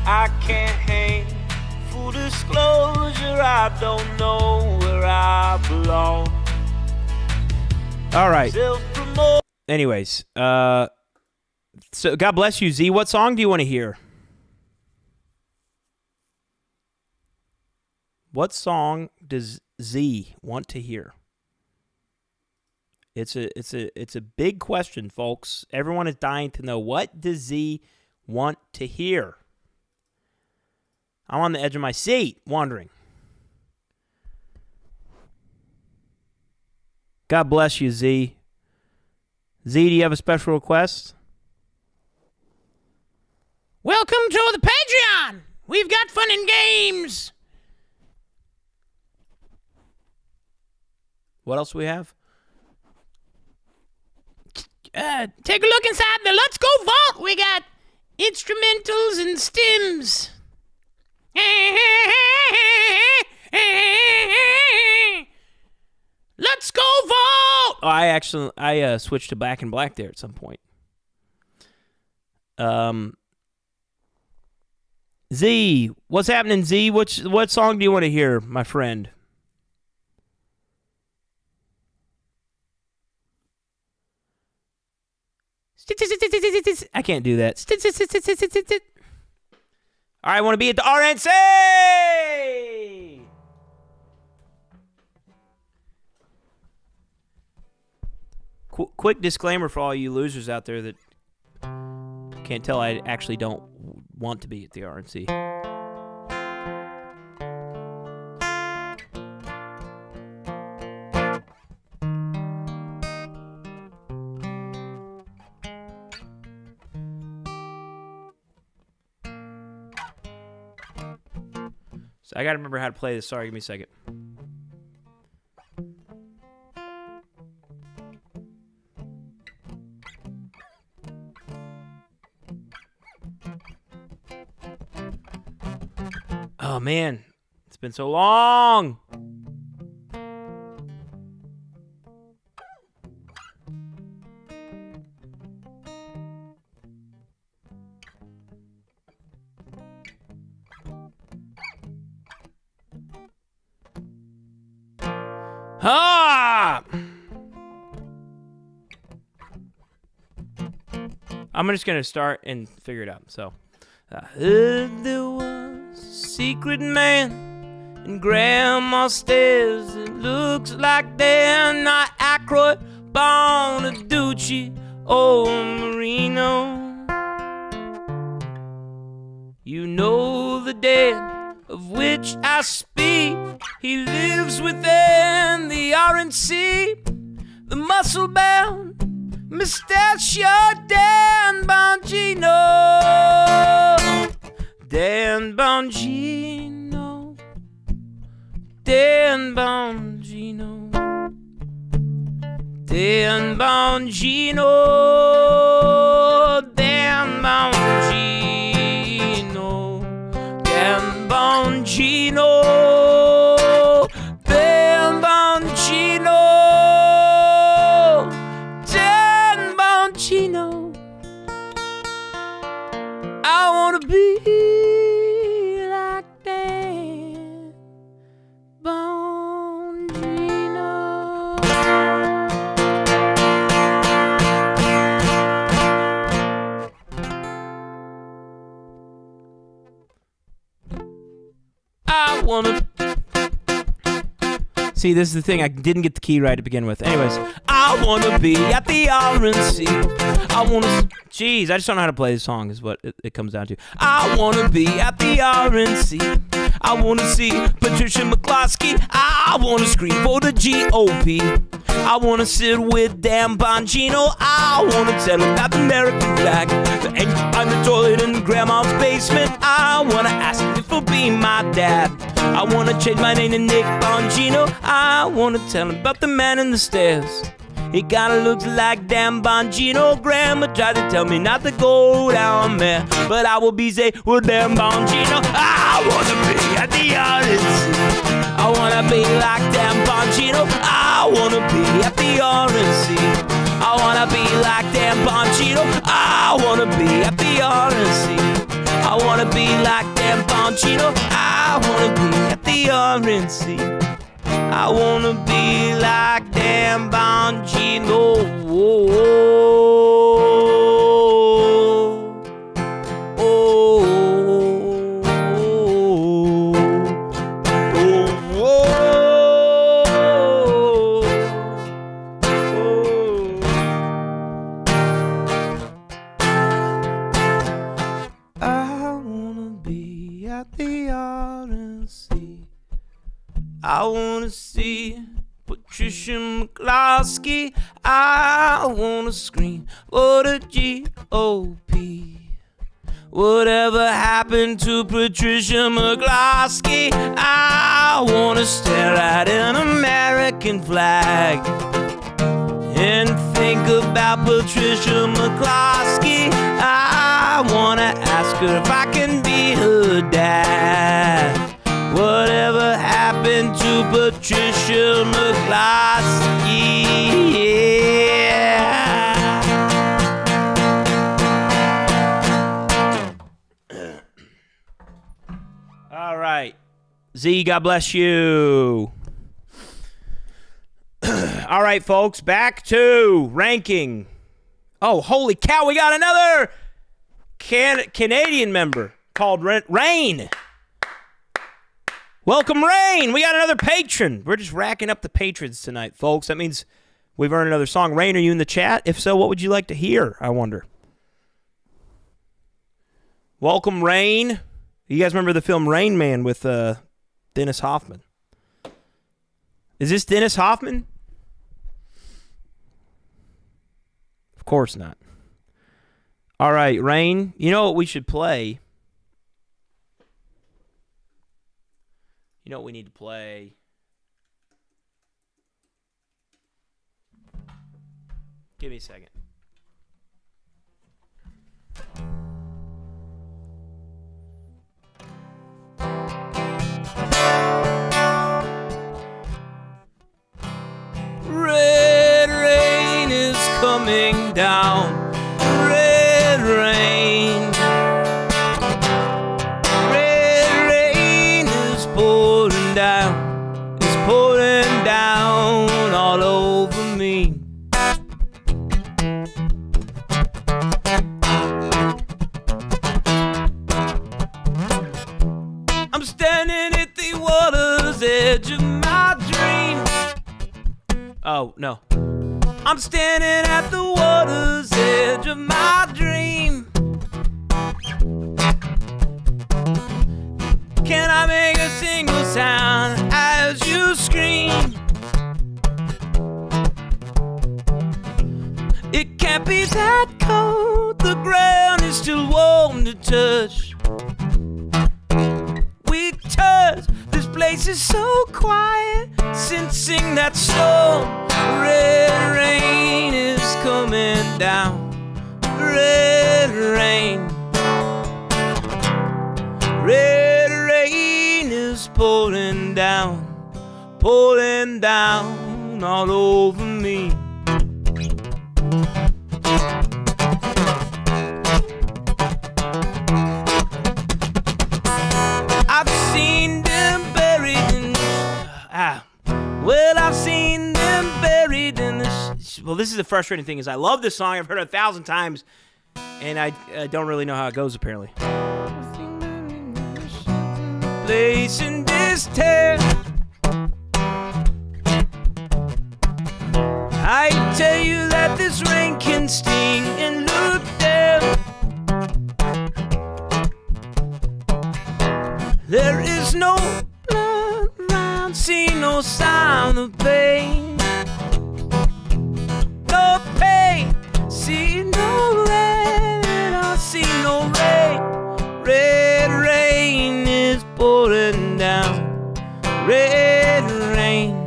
I can't hang. Full disclosure, I don't know where I belong. All right. Anyways, so God bless you, Z. What song do you want to hear? What song does Z want to hear? It's a big question, folks. Everyone is dying to know, what does Z want to hear? I'm on the edge of my seat, wondering. God bless you, Z. Z, do you have a special request? Welcome to the Patreon. We've got fun and games. What else do we have? Take a look inside the Lutsko vault. We got instrumentals and stems. Let's go vault! Oh, I switched to Back in Black there at some point. Z, what's happening, Z? What song do you want to hear, my friend? I can't do that. All right, I want to be at the RNC! Quick disclaimer for all you losers out there that can't tell I actually don't want to be at the RNC. So I got to remember how to play this. Sorry, give me a second. Oh, man. It's been so long. Ah! I'm just going to start and figure it out. So, I heard there was a secret man in Grandma's stairs. It looks like they're not Aykroyd, Bonaducci, or Marino. You know the dead of which I speak. He lives within the RNC, the muscle-bound, mustachioed Dan Bongino. Dan Bongino. Dan Bongino. Dan Bongino. Dan Bongino. Dan Bongino. Dan Bongino. Dan Bongino. I wanna be like Dan Bongino. I wanna. See, this is the thing. I didn't get the key right to begin with. Anyways, I wanna be at the RNC. I wanna. Jeez, I just don't know how to play this song. Is what it comes down to. I wanna be at the RNC. I wanna see Patricia McCloskey. I wanna scream for the GOP. I wanna sit with Dan Bongino. I wanna tell him about the American flag, the engine on the toilet in Grandma's basement. I wanna ask him if he'll be my dad. I wanna change my name to Nick Bongino. I wanna tell him about the man in the stairs. He kinda looks like Dan Bongino. Grandma tried to tell me not to go down there, but I will be say with Dan Bongino. I wanna be at the RNC. I wanna be like Dan Bongino. I wanna be at the RNC. I wanna be like Dan Bongino. I wanna be at the RNC. I wanna be like Dan Bongino. I wanna be at the RNC. I wanna be like Dan Bongino. Oh, oh, I wanna be at the RNC. I wanna see Patricia McCloskey. I wanna scream for the GOP. Whatever happened to Patricia McCloskey? I wanna stare at an American flag and think about Patricia McCloskey. I wanna ask her if I can be her dad. Whatever happened to Patricia McCloskey? Yeah. All right. Z, God bless you. All right, folks, back to ranking. Oh, holy cow, we got another Canadian member called Rain. Welcome, Rain. We got another patron. We're just racking up the patrons tonight, folks. That means we've earned another song. Rain, are you in the chat? If so, what would you like to hear, I wonder? Welcome, Rain. You guys remember the film Rain Man with Dennis Hoffman? Is this Dennis Hoffman? Of course not. All right, Rain. You know what we should play? You know what we need to play? Give me a second. Red rain is coming down. Red rain. Red rain is pouring down. It's pouring down all over me. I'm standing at the water's edge of my dream. Oh, no. I'm standing at the water's edge of my dream. Can I make a single sound as you scream? It can't be that cold. The ground is still warm to touch. We touch. This place is so quiet, sensing that storm. Red rain is coming down. Red rain. Red rain is pouring down all over me. I've seen them buried in I've seen them buried in this. Well, this is the frustrating thing is I love this song. I've heard it 1,000 times, and I don't really know how it goes apparently. Place in this town. I tell you that this rain can sting and look down. There is no blood around, see no sign of pain. No pain, see no rain, and I see no rain. Red rain is pouring down. Red rain.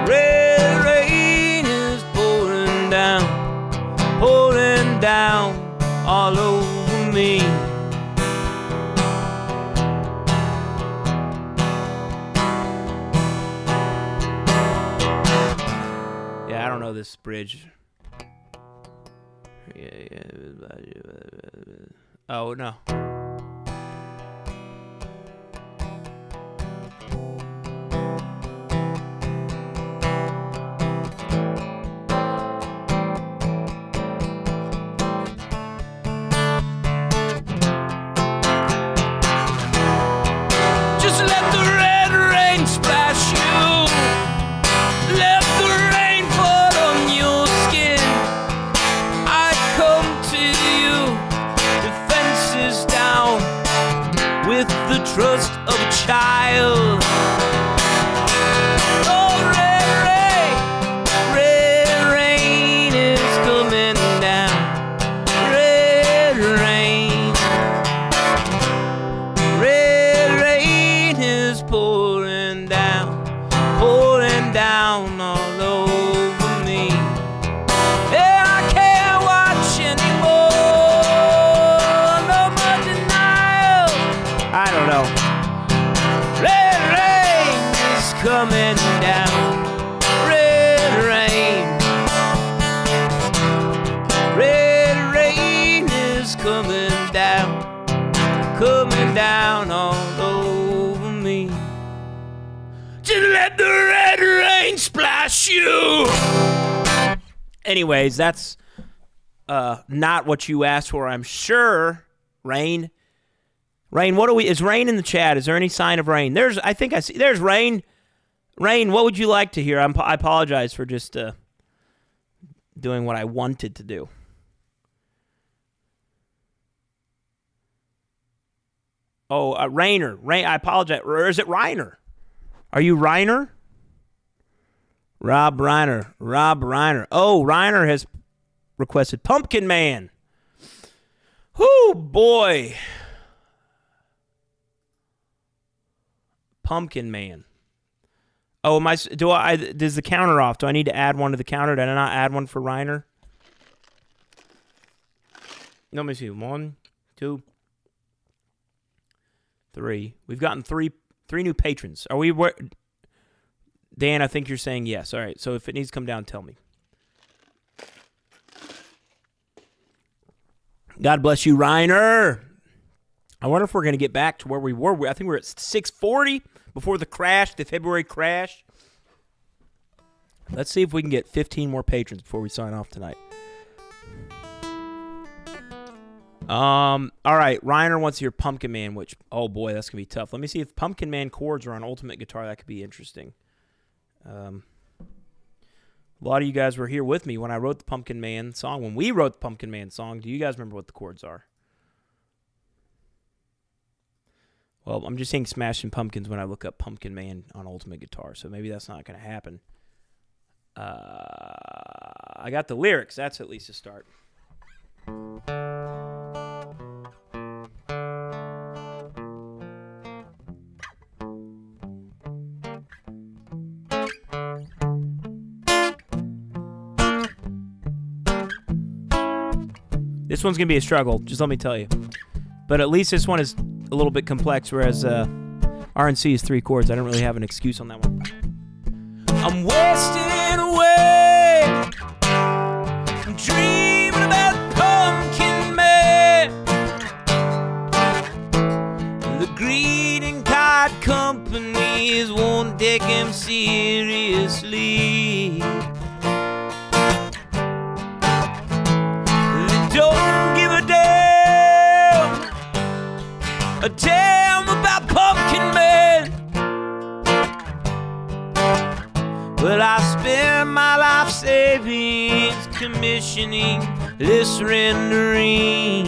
Red rain is pouring down all over me. Yeah, I don't know this bridge. Oh, no. Just let the red rain splash you. Let the rain fall on your skin. I come to you, defenses down, with the trust of a child. Oh, red rain is coming down. Red rain. Red rain is pouring down all over me. And I can't watch anymore. No more denial. I don't know. Red rain is coming down. Red rain. Red rain is coming down all over me. Just let the red rain splash you. Anyways, that's not what you asked for, I'm sure. Rain, what do we? Is Rain in the chat? Is there any sign of rain? I think I see. There's Rain. Rain, what would you like to hear? I apologize for just doing what I wanted to do. Oh, Rainer. I apologize. Or is it Reiner? Are you Reiner? Rob Reiner. Oh, Reiner has requested Pumpkin Man. Whoo, boy. Pumpkin Man. Oh, does the counter off? Do I need to add one to the counter? Did I not add one for Reiner? Let me see. 1, 2, 3. We've gotten three new patrons. Are we? Dan, I think you're saying yes. All right. So if it needs to come down, tell me. God bless you, Reiner. I wonder if we're going to get back to where we were. I think we're at 640 before the crash, the February crash. Let's see if we can get 15 more patrons before we sign off tonight. All right, Reiner wants to hear Pumpkin Man, which, oh boy, that's going to be tough. Let me see if Pumpkin Man chords are on Ultimate Guitar. That could be interesting. A lot of you guys were here with me when I wrote the Pumpkin Man song. When we wrote the Pumpkin Man song, do you guys remember what the chords are? Well, I'm just saying Smashing Pumpkins when I look up Pumpkin Man on Ultimate Guitar, so maybe that's not going to happen. I got the lyrics. That's at least a start. This one's going to be a struggle, just let me tell you. But at least this one is a little bit complex, whereas RNC is 3 chords. I don't really have an excuse on that one. I'm wasting away. I'm dreaming about Pumpkin Man. The greeting card companies won't take him seriously. They don't give a damn about Pumpkin Man. Well, I spend my life savings commissioning this rendering.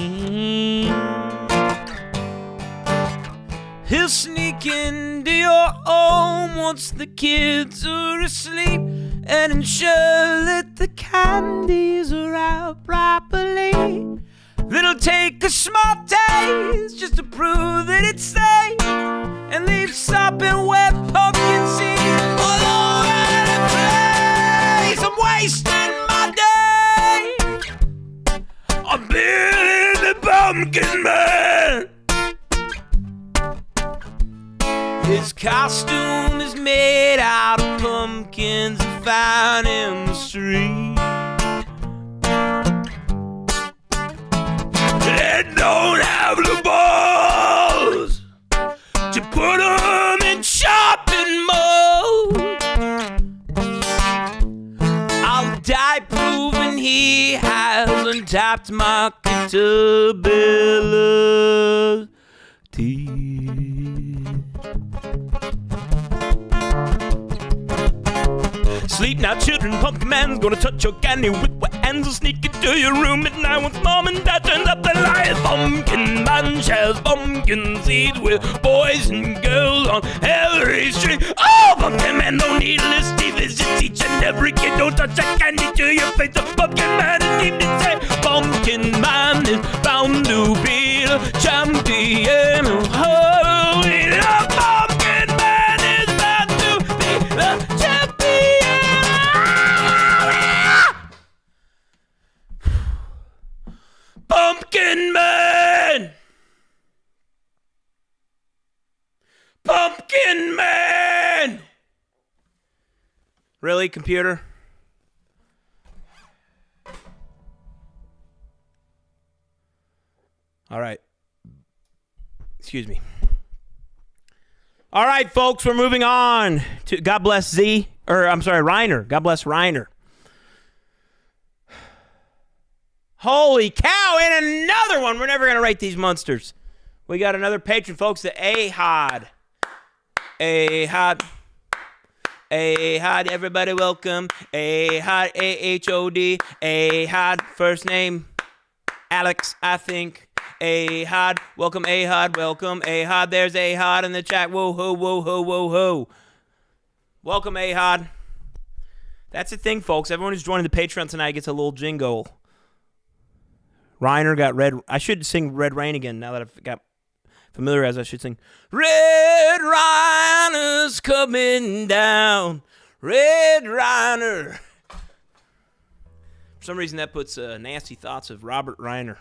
He'll sneak into your home once the kids are asleep and ensure that the candies are out properly. It'll take a small taste just to prove that it's safe, and leave sopping wet pumpkin seeds all over the place. I'm wasting my day. I'm building the Pumpkin Man. His costume is made out of pumpkins found in the street. They don't have the balls to put them in chopping mode. I'll die proving he has untapped marketability. Sleep now, children, Pumpkin Man's gonna touch your candy with wet hands. Will sneak into your room at night once mom and dad turns up the light. Pumpkin Man shares pumpkin seeds with boys and girls on every street. Oh, Pumpkin Man don't need a list. He visits each and every kid. Don't touch a candy to your face. The Pumpkin Man is deep inside. Pumpkin Man is bound to be the champion of Halloween. The Pumpkin Man is bound to be the champion. Pumpkin Man! Pumpkin Man! Really, computer? All right. Excuse me. All right, folks, we're moving on to God bless Reiner. God bless Reiner. Holy cow, and another one. We're never going to rate these monsters. We got another patron, folks, the Ahod. Ahod. Ahod, everybody welcome. Ahod, A-H-O-D. Ahod, first name, Alex, I think. Ahod, welcome, Ahod, welcome. Ahod, there's Ahod in the chat. Whoa, ho, whoa, ho, whoa, ho. Welcome, Ahod. That's the thing, folks. Everyone who's joining the Patreon tonight gets a little jingle. Reiner got red. I should sing Red Rain again now that I've got familiar as I should sing. Red Rider's coming down. Red Rider. For some reason, that puts nasty thoughts of Robert Reiner,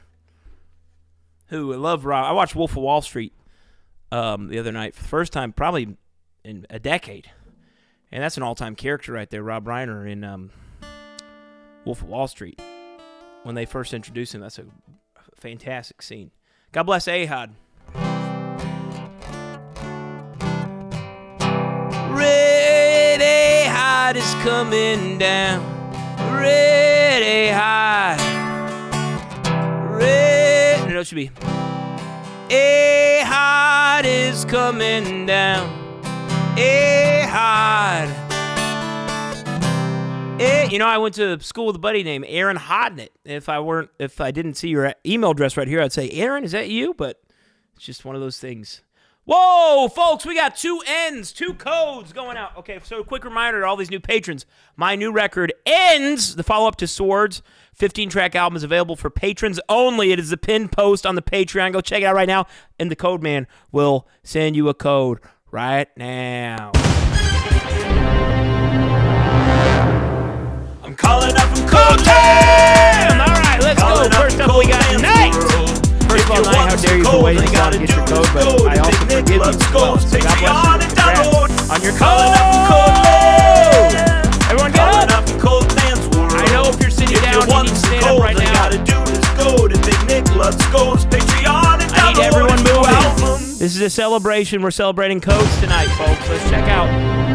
who I love. I watched Wolf of Wall Street the other night for the first time probably in a decade. And that's an all-time character right there, Rob Reiner in Wolf of Wall Street. When they first introduced him, that's a fantastic scene. God bless Ahad. Red Ahad is coming down. Red Ahad. Red. No, it should be. Ahad is coming down. Ahad. You know, I went to school with a buddy named Aaron Hodnett. If I didn't see your email address right here, I'd say, Aaron, is that you? But it's just one of those things. Whoa, folks, we got 2 ends, 2 codes going out. Okay, so a quick reminder to all these new patrons. My new record Ends, the follow-up to Swords. 15-track album is available for patrons only. It is the pinned post on the Patreon. Go check it out right now, and the code man will send you a code right now. I'm calling up from Codeland. All right, let's go. First up, we got Night. First of all, Night, how dare you for waiting so long to get your code, but I also forgive you as well. So God bless you. Congrats on your code. Everyone get up. I know if you're sitting down, you need to stand up right now. I need everyone moving. This is a celebration. We're celebrating codes tonight, folks. Let's check out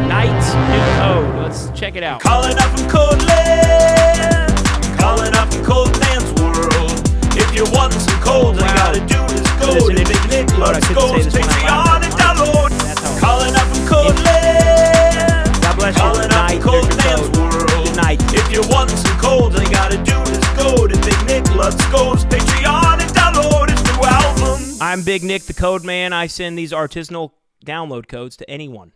Night's new code. Let's check it out. Calling up from Codeland. Calling up from Codeland's world. If you're wanting some cold, all you gotta do is go to Big Nick Lutsko's Patreon and download. Calling up from Codeland. God bless you. Calling up from Codeland's world. Good night. If you're wanting some cold, all you gotta do is go to Big Nick Lutsko's Patreon and download his new album. I'm Big Nick, the code man. I send these artisanal download codes to anyone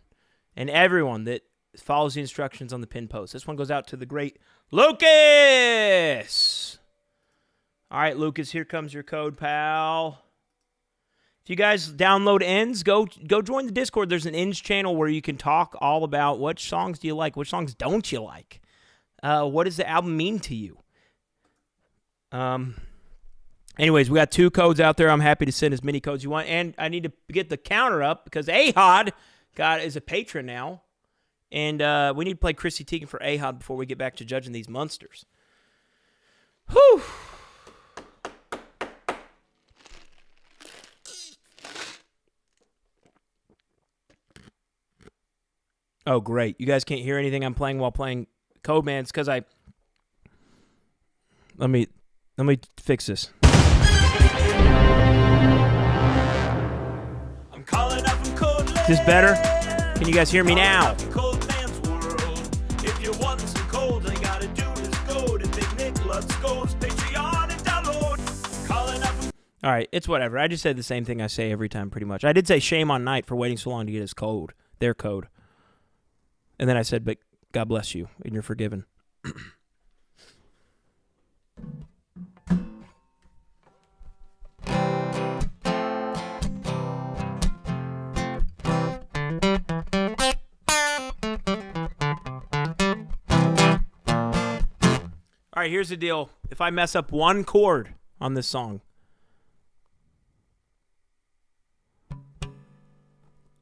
and everyone that follows the instructions on the pin post. This one goes out to the great Lucas. All right, Lucas, here comes your code, pal. If you guys download Ends, go join the Discord. There's an Ends channel where you can talk all about which songs do you like, which songs don't you like. What does the album mean to you? Anyways, we got 2 codes out there. I'm happy to send as many codes you want. And I need to get the counter up because Ahad is a patron now. And we need to play Chrissy Teigen for Ahad before we get back to judging these monsters. Whew. Oh, great. You guys can't hear anything I'm playing while playing Code Man. It's because Let me fix this. I'm calling up from Codeland. Is this better? Can you guys hear me now? If you're wanting some cold, all you gotta do is go to Big Nick Lutsko's Patreon and download. Calling up from All right, it's whatever. I just said the same thing I say every time pretty much. I did say shame on Night for waiting so long to get his code, their code. And then I said, but God bless you, and you're forgiven. All right, here's the deal. If I mess up one chord on this song,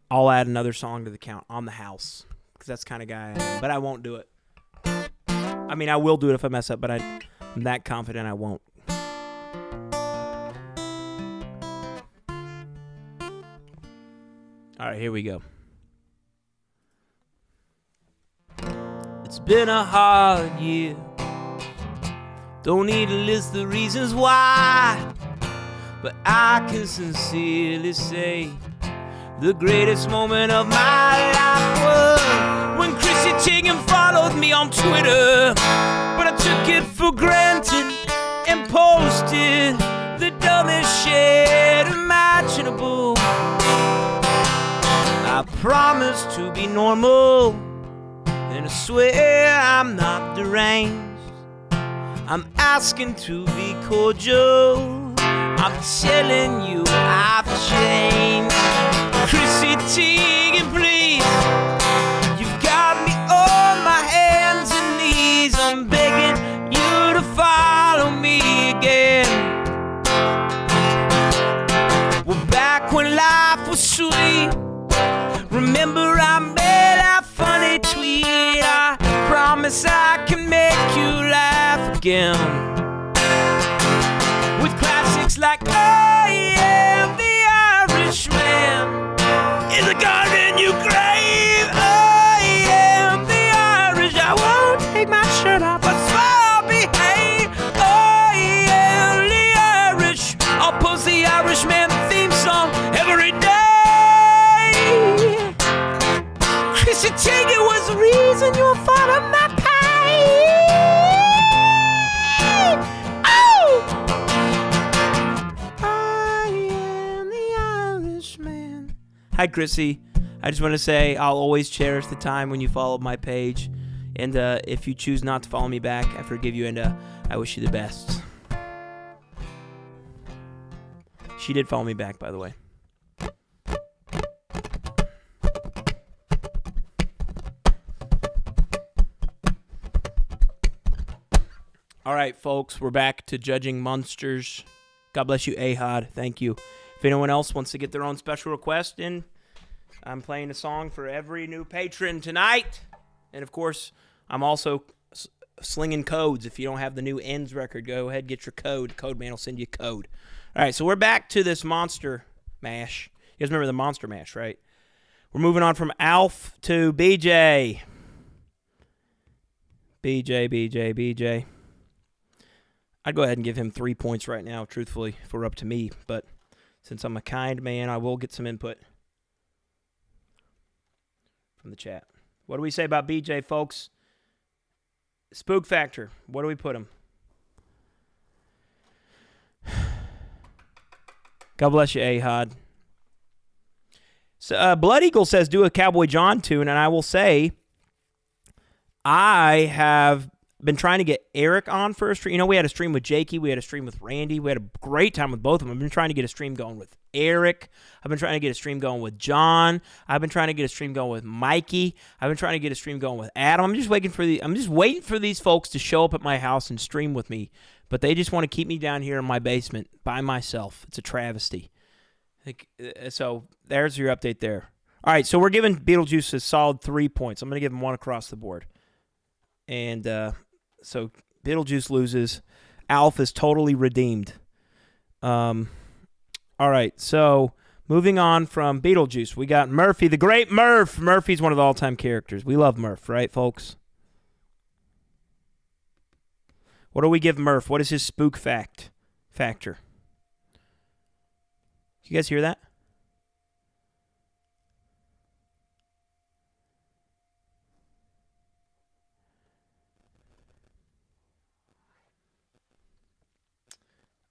I'll add another song to the count on the house. Because that's the kind of guy I am. But I won't do it. I mean, I will do it if I mess up, but I'm that confident I won't. All right, here we go. It's been a hard year. Don't need to list the reasons why, but I can sincerely say the greatest moment of my life was when Chrissy Teigen followed me on Twitter, but I took it for granted and posted the dumbest shit imaginable. I promise to be normal, and I swear I'm not deranged. I'm asking to be cordial. I'm telling you, I've changed. Chrissy Teigen, please. You've got me on my hands and knees. I'm begging you to follow me again. Well, back when life was sweet, remember I made that funny tweet. I promise I can make you laugh again. With classics like I Am the Irishman, in the garden you crave. I am the Irish. I won't take my shirt off. I swear I'll behave. I am the Irish. I'll post the Irishman theme song every day. Chrissy Teigen was the reason you were fond of my pain. Oh! I am the Irishman. Hi, Chrissy. I just want to say I'll always cherish the time when you followed my page. And if you choose not to follow me back, I forgive you, and I wish you the best. She did follow me back, by the way. All right, folks, we're back to judging monsters. God bless you, Ahad. Thank you. If anyone else wants to get their own special request in, I'm playing a song for every new patron tonight. And, of course, I'm also slinging codes. If you don't have the new Ends record, go ahead, get your code. Code man will send you a code. All right, so we're back to this Monster Mash. You guys remember the Monster Mash, right? We're moving on from Alf to BJ. BJ. I'd go ahead and give him 3 points right now, truthfully, if it were up to me. But since I'm a kind man, I will get some input from the chat. What do we say about BJ, folks? Spook factor. What do we put him? God bless you, Ahad. So, Blood Eagle says, do a Cowboy John tune, and I will say, I have been trying to get Eric on for a stream. You know, we had a stream with Jakey. We had a stream with Randy. We had a great time with both of them. I've been trying to get a stream going with Eric. I've been trying to get a stream going with John. I've been trying to get a stream going with Mikey. I've been trying to get a stream going with Adam. I'm just waiting for these folks to show up at my house and stream with me. But they just want to keep me down here in my basement by myself. It's a travesty. So there's your update there. All right, so we're giving Beetlejuice a solid 3 points. I'm going to give him one across the board. And so Beetlejuice loses. Alf is totally redeemed. All right, so moving on from Beetlejuice, we got Murphy, the great Murph. Murphy's one of the all-time characters. We love Murph, right, folks? What do we give Murph? What is his spook factor? You guys hear that?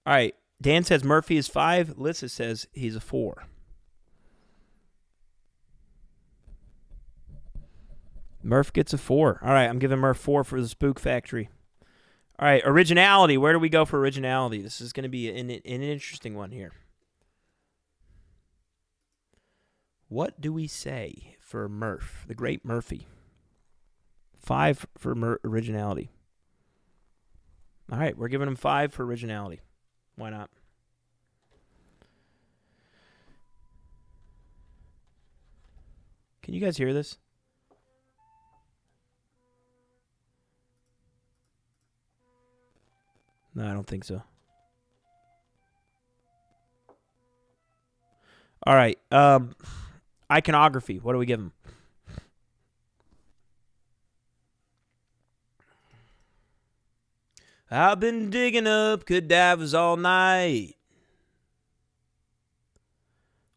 All right. Dan says Murphy is 5. Lissa says he's a 4. Murph gets a 4. All right. I'm giving Murph 4 for the Spook Factory. All right. Originality. Where do we go for originality? This is going to be an interesting one here. What do we say for Murph, the great Murphy? 5 for originality. All right. We're giving him 5 for originality. Why not? Can you guys hear this? No, I don't think so. All right. Iconography. What do we give him? I've been digging up cadavers all night.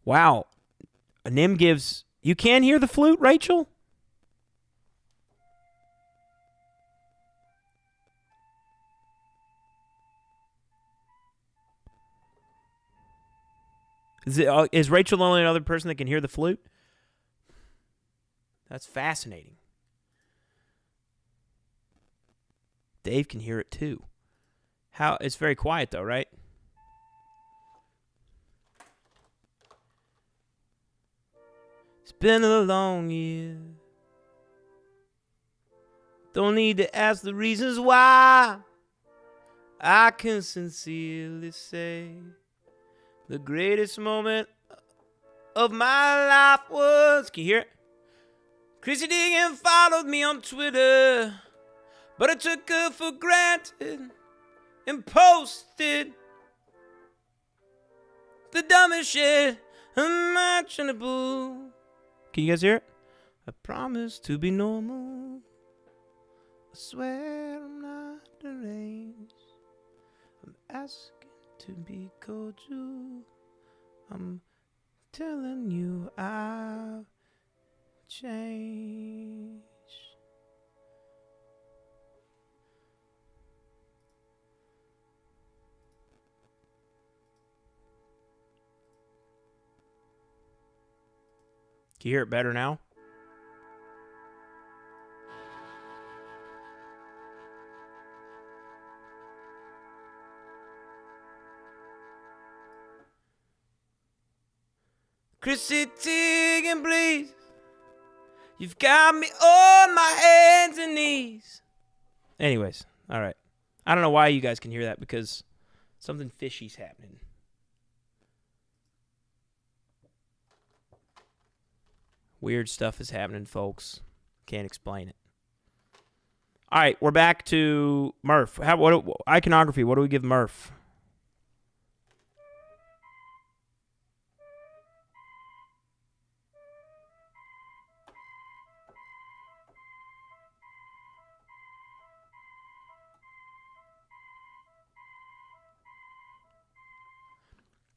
Wow. Nim gives... You can hear the flute, Rachel? Is Rachel the only other person that can hear the flute? That's fascinating. Dave can hear it too. It's very quiet though, right? It's been a long year. Don't need to ask the reasons why. I can sincerely say the greatest moment of my life was. Can you hear it? Chrissy Diggin followed me on Twitter, but I took her for granted and posted the dumbest shit imaginable. Can you guys hear it? I promise to be normal. I swear I'm not deranged. I'm asking to be cordial. I'm telling you I've changed. Can you hear it better now? Chrissy Teigen, please. You've got me on my hands and knees. Anyways, all right. I don't know why you guys can hear that, because something fishy's happening. Weird stuff is happening, folks. Can't explain it. All right, we're back to Murph. Iconography, what do we give Murph?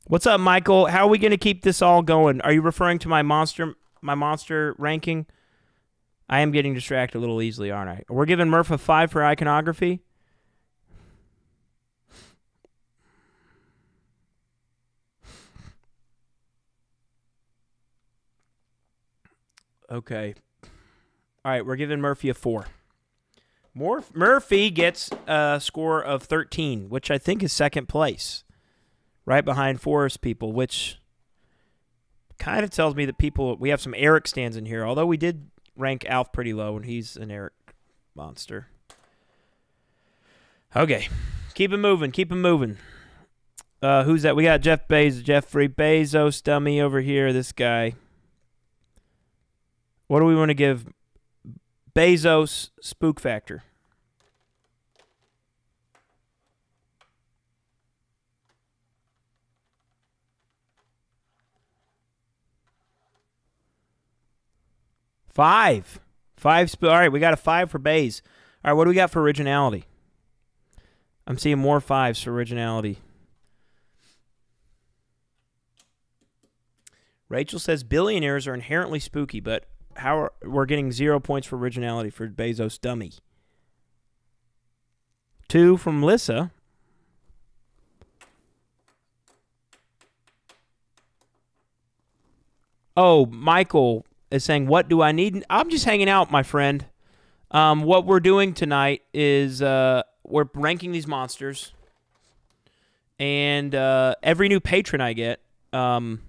What's up, Michael? How are we going to keep this all going? Are you referring to my monster ranking? I am getting distracted a little easily, aren't I? We're giving Murph a 5 for iconography. Okay. All right, we're giving Murphy a 4. Murphy gets a score of 13, which I think is second place. Right behind Forest People, which kind of tells me that we have some Eric stands in here, although we did rank Alf pretty low, and he's an Eric monster. Okay, keep it moving. Who's that? We got Jeffrey Bezos dummy over here, this guy. What do we want to give Bezos Spook Factor? Five. All right, we got a 5 for Bays. All right, what do we got for originality? I'm seeing more 5s for originality. Rachel says billionaires are inherently spooky, but we're getting 0 points for originality for Bezos dummy. 2 from Lissa. Oh, Michael is saying, what do I need? I'm just hanging out, my friend. What we're doing tonight is we're ranking these monsters. And every new patron I get, I'm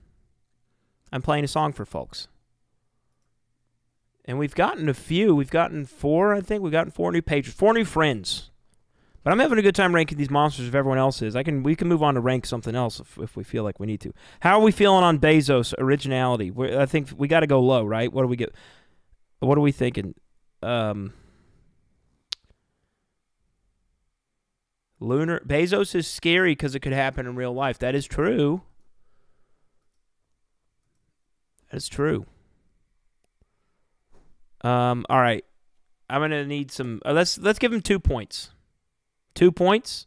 playing a song for folks. And we've gotten a few. We've gotten 4, I think. We've gotten 4 new patrons. 4 new friends. But I'm having a good time ranking these monsters if everyone else is. We can move on to rank something else if we feel like we need to. How are we feeling on Bezos originality? I think we got to go low, right? What do we get? What are we thinking? Lunar Bezos is scary because it could happen in real life. That is true. That is true. All right. I'm gonna need some. Let's give him 2 points. 2 points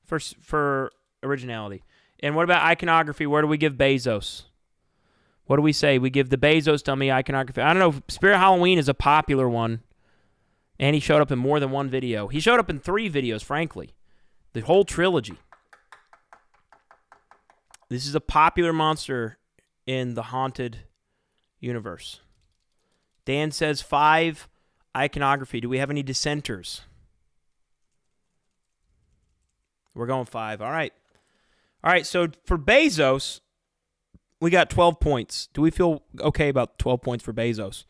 for originality. And what about iconography? Where do we give Bezos? What do we say? We give the Bezos dummy iconography. I don't know. Spirit Halloween is a popular one. And he showed up in more than one video. He showed up in 3 videos, frankly. The whole trilogy. This is a popular monster in the haunted universe. Dan says 5 iconography. Do we have any dissenters? We're going 5. All right. So for Bezos, We got 12 points. Do we feel okay about 12 points for Bezos?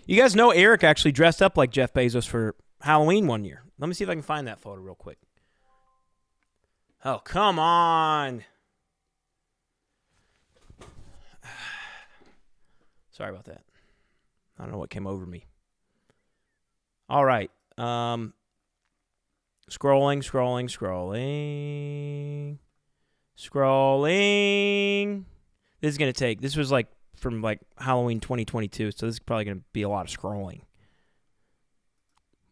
You guys know Eric actually dressed up like Jeff Bezos for Halloween one year. Let me see if I can find that photo real quick. Oh, come on. Sorry about that. I don't know what came over me. All right. Scrolling. This is going to take, this was like from like Halloween 2022, so this is probably going to be a lot of scrolling.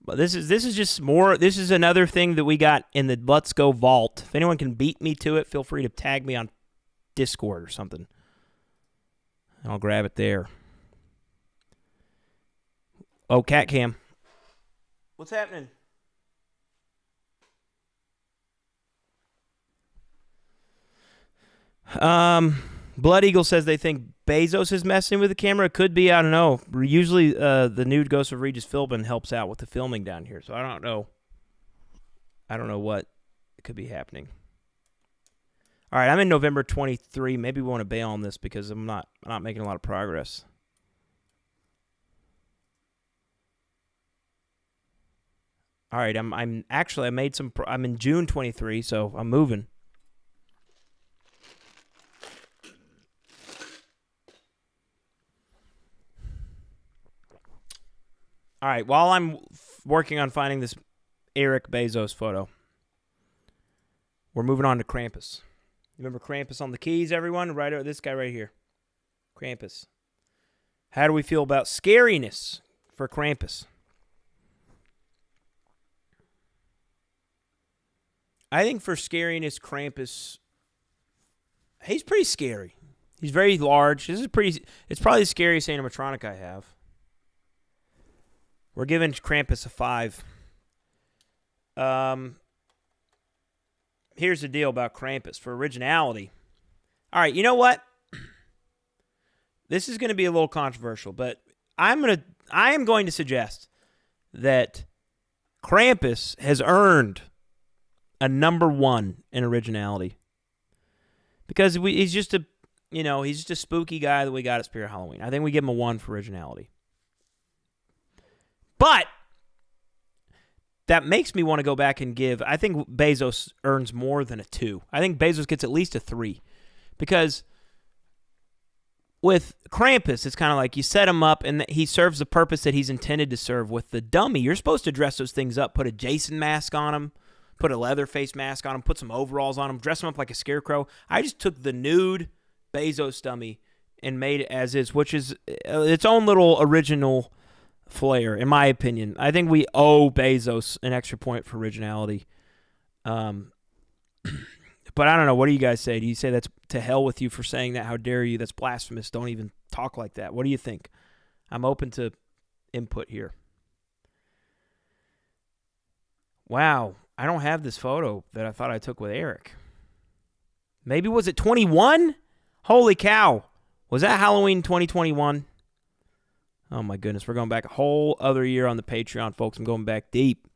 But this is just more, this is another thing that we got in the Lutsko vault. If anyone can beat me to it, feel free to tag me on Discord or something. And I'll grab it there. Oh, cat cam. What's happening? Blood Eagle says they think Bezos is messing with the camera. It could be, I don't know. Usually the nude ghost of Regis Philbin helps out with the filming down here, so I don't know. I don't know what could be happening. All right, I'm in November 23. Maybe we want to bail on this because I'm not making a lot of progress. All right, I'm in June 23, so I'm moving. All right, while I'm working on finding this Eric Bezos photo, we're moving on to Krampus. Remember Krampus on the keys, everyone? Right over this guy right here. Krampus. How do we feel about scariness for Krampus? I think for scariness, Krampus, he's pretty scary. He's very large. It's probably the scariest animatronic I have. We're giving Krampus a 5. Here's the deal about Krampus for originality. All right, you know what? This is going to be a little controversial, but I am going to suggest that Krampus has earned a number 1 in originality because he's just a spooky guy that we got at Spirit Halloween. I think we give him a 1 for originality. But that makes me want to go back and give, I think Bezos earns more than a 2. I think Bezos gets at least a 3. Because with Krampus, it's kind of like you set him up and he serves the purpose that he's intended to serve. With the dummy, you're supposed to dress those things up, put a Jason mask on him, put a leather face mask on him, put some overalls on him, dress him up like a scarecrow. I just took the nude Bezos dummy and made it as is, which is its own little original flair, in my opinion. I think we owe Bezos an extra point for originality. But I don't know. What do you guys say? Do you say that's to hell with you for saying that? How dare you? That's blasphemous. Don't even talk like that. What do you think? I'm open to input here. Wow. I don't have this photo that I thought I took with Eric. Maybe was it 21? Holy cow. Was that Halloween 2021? Oh, my goodness. We're going back a whole other year on the Patreon, folks. I'm going back deep.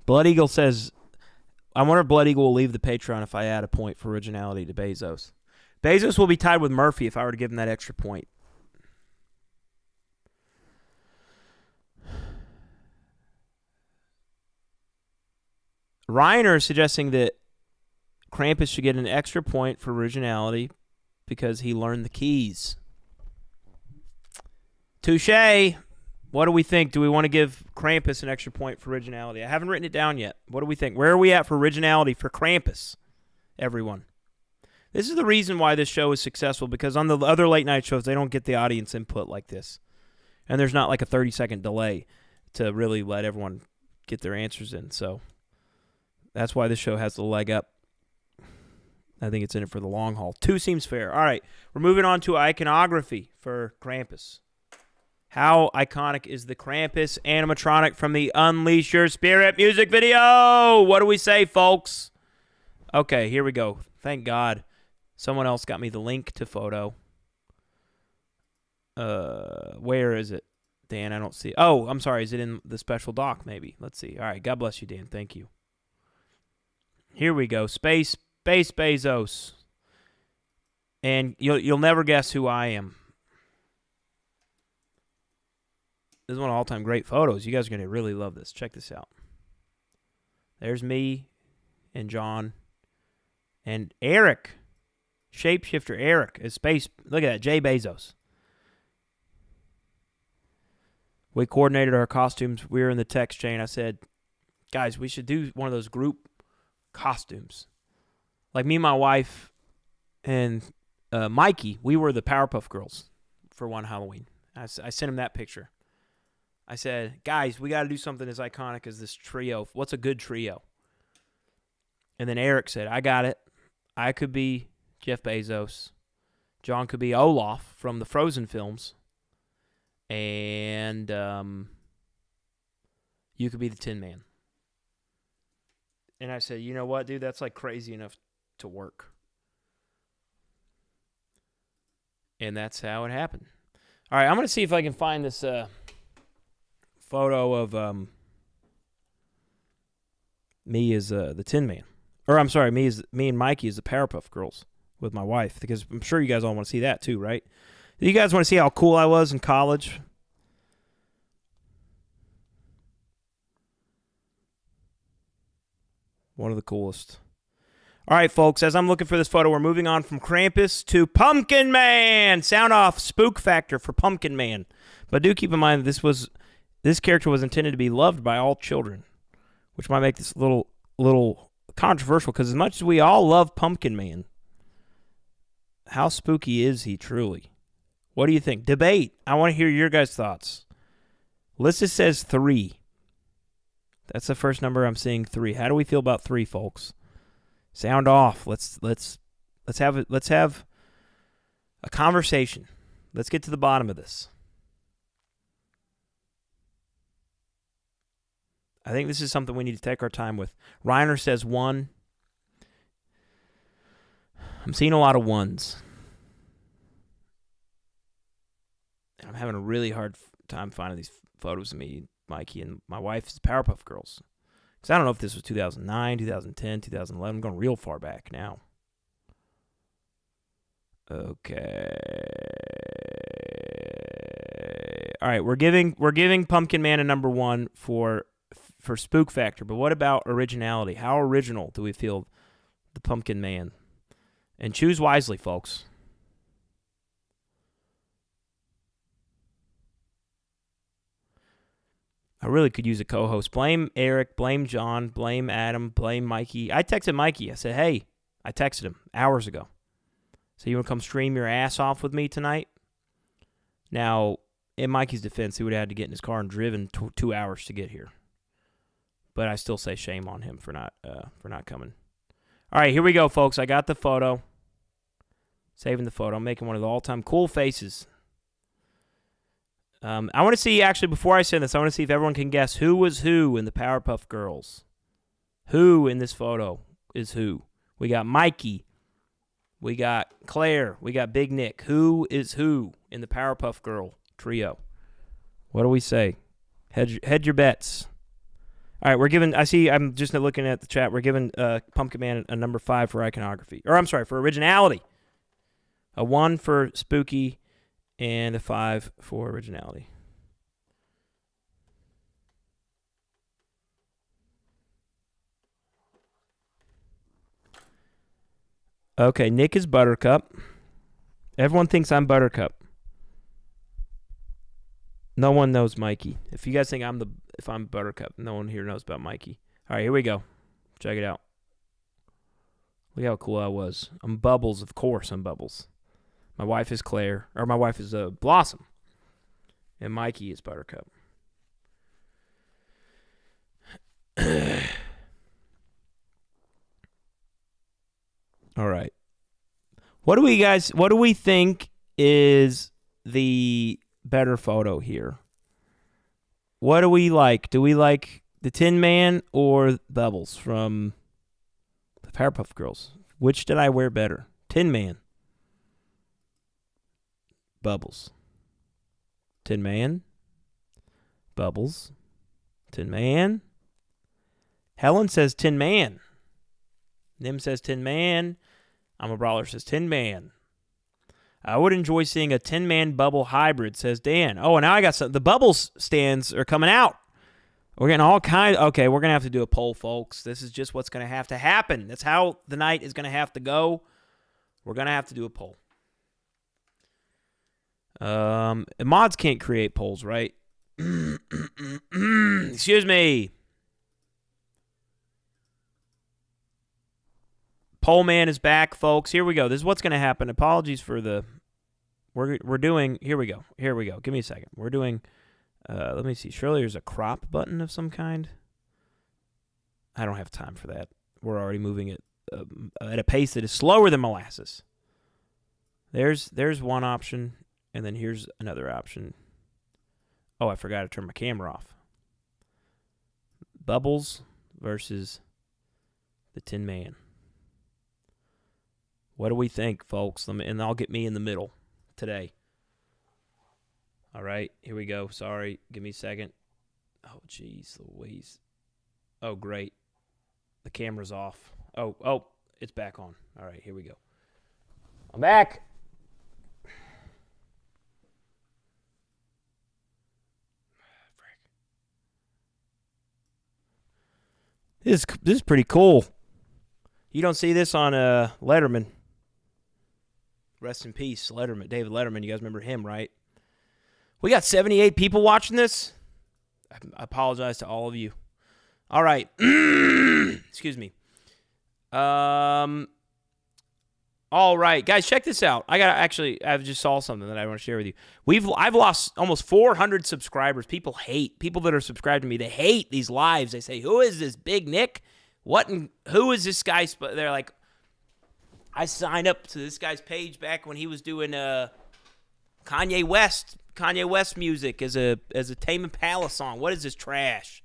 Blood Eagle says, I wonder if Blood Eagle will leave the Patreon if I add a point for originality to Bezos. Bezos will be tied with Murphy if I were to give him that extra point. Reiner is suggesting that Krampus should get an extra point for originality because he learned the keys. Touche. What do we think? Do we want to give Krampus an extra point for originality? I haven't written it down yet. What do we think? Where are we at for originality for Krampus, everyone? This is the reason why this show is successful, because on the other late night shows, they don't get the audience input like this. And there's not like a 30-second delay to really let everyone get their answers in. So that's why this show has the leg up. I think it's in it for the long haul. 2 seems fair. All right, we're moving on to iconography for Krampus. How iconic is the Krampus animatronic from the Unleash Your Spirit music video? What do we say, folks? Okay, here we go. Thank God. Someone else got me the link to photo. Where is it? Dan, I don't see it. Oh, I'm sorry. Is it in the special doc, maybe? Let's see. All right, God bless you, Dan. Thank you. Here we go. Space Bezos. And you'll never guess who I am. This is one of all-time great photos. You guys are going to really love this. Check this out. There's me and John and Eric. Shapeshifter Eric is space. Look at that. Jay Bezos. We coordinated our costumes. We were in the text chain. I said, guys, we should do one of those group costumes. Like me and my wife and Mikey, we were the Powerpuff Girls for one Halloween. I sent him that picture. I said, guys, we got to do something as iconic as this trio. What's a good trio? And then Eric said, I got it. I could be Jeff Bezos. John could be Olaf from the Frozen films. And you could be the Tin Man. And I said, you know what, dude? That's like crazy enough to work. And that's how it happened. All right, I'm going to see if I can find this photo of me as the Tin Man. Or I'm sorry, me and Mikey as the Powerpuff Girls with my wife. Because I'm sure you guys all want to see that too, right? Do you guys want to see how cool I was in college? One of the coolest. All right, folks, as I'm looking for this photo, we're moving on from Krampus to Pumpkin Man. Sound off, spook factor for Pumpkin Man. But do keep in mind that this character was intended to be loved by all children, which might make this a little controversial, because as much as we all love Pumpkin Man, how spooky is he truly? What do you think? Debate. I want to hear your guys' thoughts. Lista says 3. That's the first number I'm seeing, 3. How do we feel about 3, folks? Sound off. Let's have a conversation. Let's get to the bottom of this. I think this is something we need to take our time with. Reiner says 1. I'm seeing a lot of 1s. I'm having a really hard time finding these photos of me, Mikey, and my wife's Powerpuff Girls. Because I don't know if this was 2009, 2010, 2011. I'm going real far back now. Okay. All right, we're giving Pumpkin Man a number 1 for spook factor. But what about originality? How original do we feel the Pumpkin Man? And choose wisely, folks. I really could use a co-host. Blame Eric, blame John, blame Adam, blame Mikey. I texted Mikey. I said, hey, I texted him hours ago. So you want to come stream your ass off with me tonight? Now, in Mikey's defense, he would have had to get in his car and driven 2 hours to get here. But I still say shame on him for not coming. All right, here we go, folks. I got the photo. Saving the photo. I'm making one of the all-time cool faces. I want to see, actually, before I send this, I want to see if everyone can guess who was who in the Powerpuff Girls. Who in this photo is who? We got Mikey. We got Claire. We got Big Nick. Who is who in the Powerpuff Girl trio? What do we say? Head your bets. All right, we're giving, I'm just looking at the chat, we're giving Pumpkin Man a number 5 for iconography. Or, I'm sorry, for originality. A 1 for spooky. And a 5 for originality. Okay, Nick is Buttercup. Everyone thinks I'm Buttercup. No one knows Mikey. If you guys think if I'm Buttercup, no one here knows about Mikey. All right, here we go. Check it out. Look how cool I was. I'm Bubbles, of course. I'm Bubbles. My wife is Claire, or my wife is Blossom, and Mikey is Buttercup. All right. What do we think is the better photo here? What do we like? Do we like the Tin Man or Bubbles from the Powerpuff Girls? Which did I wear better? Tin Man. Bubbles. Tin Man. Bubbles. Tin Man. Helen says Tin Man. Nim says Tin Man. I'm a Brawler says Tin Man. I would enjoy seeing a Tin Man bubble hybrid, says Dan. Oh, and now I got some. The bubbles stands are coming out. We're getting all kinds. Okay, we're going to have to do a poll, folks. This is just what's going to have to happen. That's how the night is going to have to go. We're going to have to do a poll. Mods can't create polls, right? Excuse me. Poll man is back, folks. Here we go. This is what's going to happen. Apologies for the... We're doing... Here we go. Give me a second. We're doing... let me see. Surely there's a crop button of some kind. I don't have time for that. We're already moving it at a pace that is slower than molasses. There's one option, and then here's another option. Oh, I forgot to turn my camera off. Bubbles versus the Tin Man. What do we think, folks? And I'll get me in the middle today. All right, here we go. Sorry, give me a second. Oh, jeez Louise. Oh, great. The camera's off. Oh, it's back on. All right, here we go. I'm back. This is pretty cool. You don't see this on Letterman. Rest in peace, Letterman. David Letterman. You guys remember him, right? We got 78 people watching this. I apologize to all of you. All right. Excuse me. All right, guys, check this out. I just saw something that I want to share with you. I've lost almost 400 subscribers. People that are subscribed to me. They hate these lives. They say, "Who is this Big Nick? Who is this guy?" They're like, I signed up to this guy's page back when he was doing Kanye West music as a Tame Impala song. What is this trash?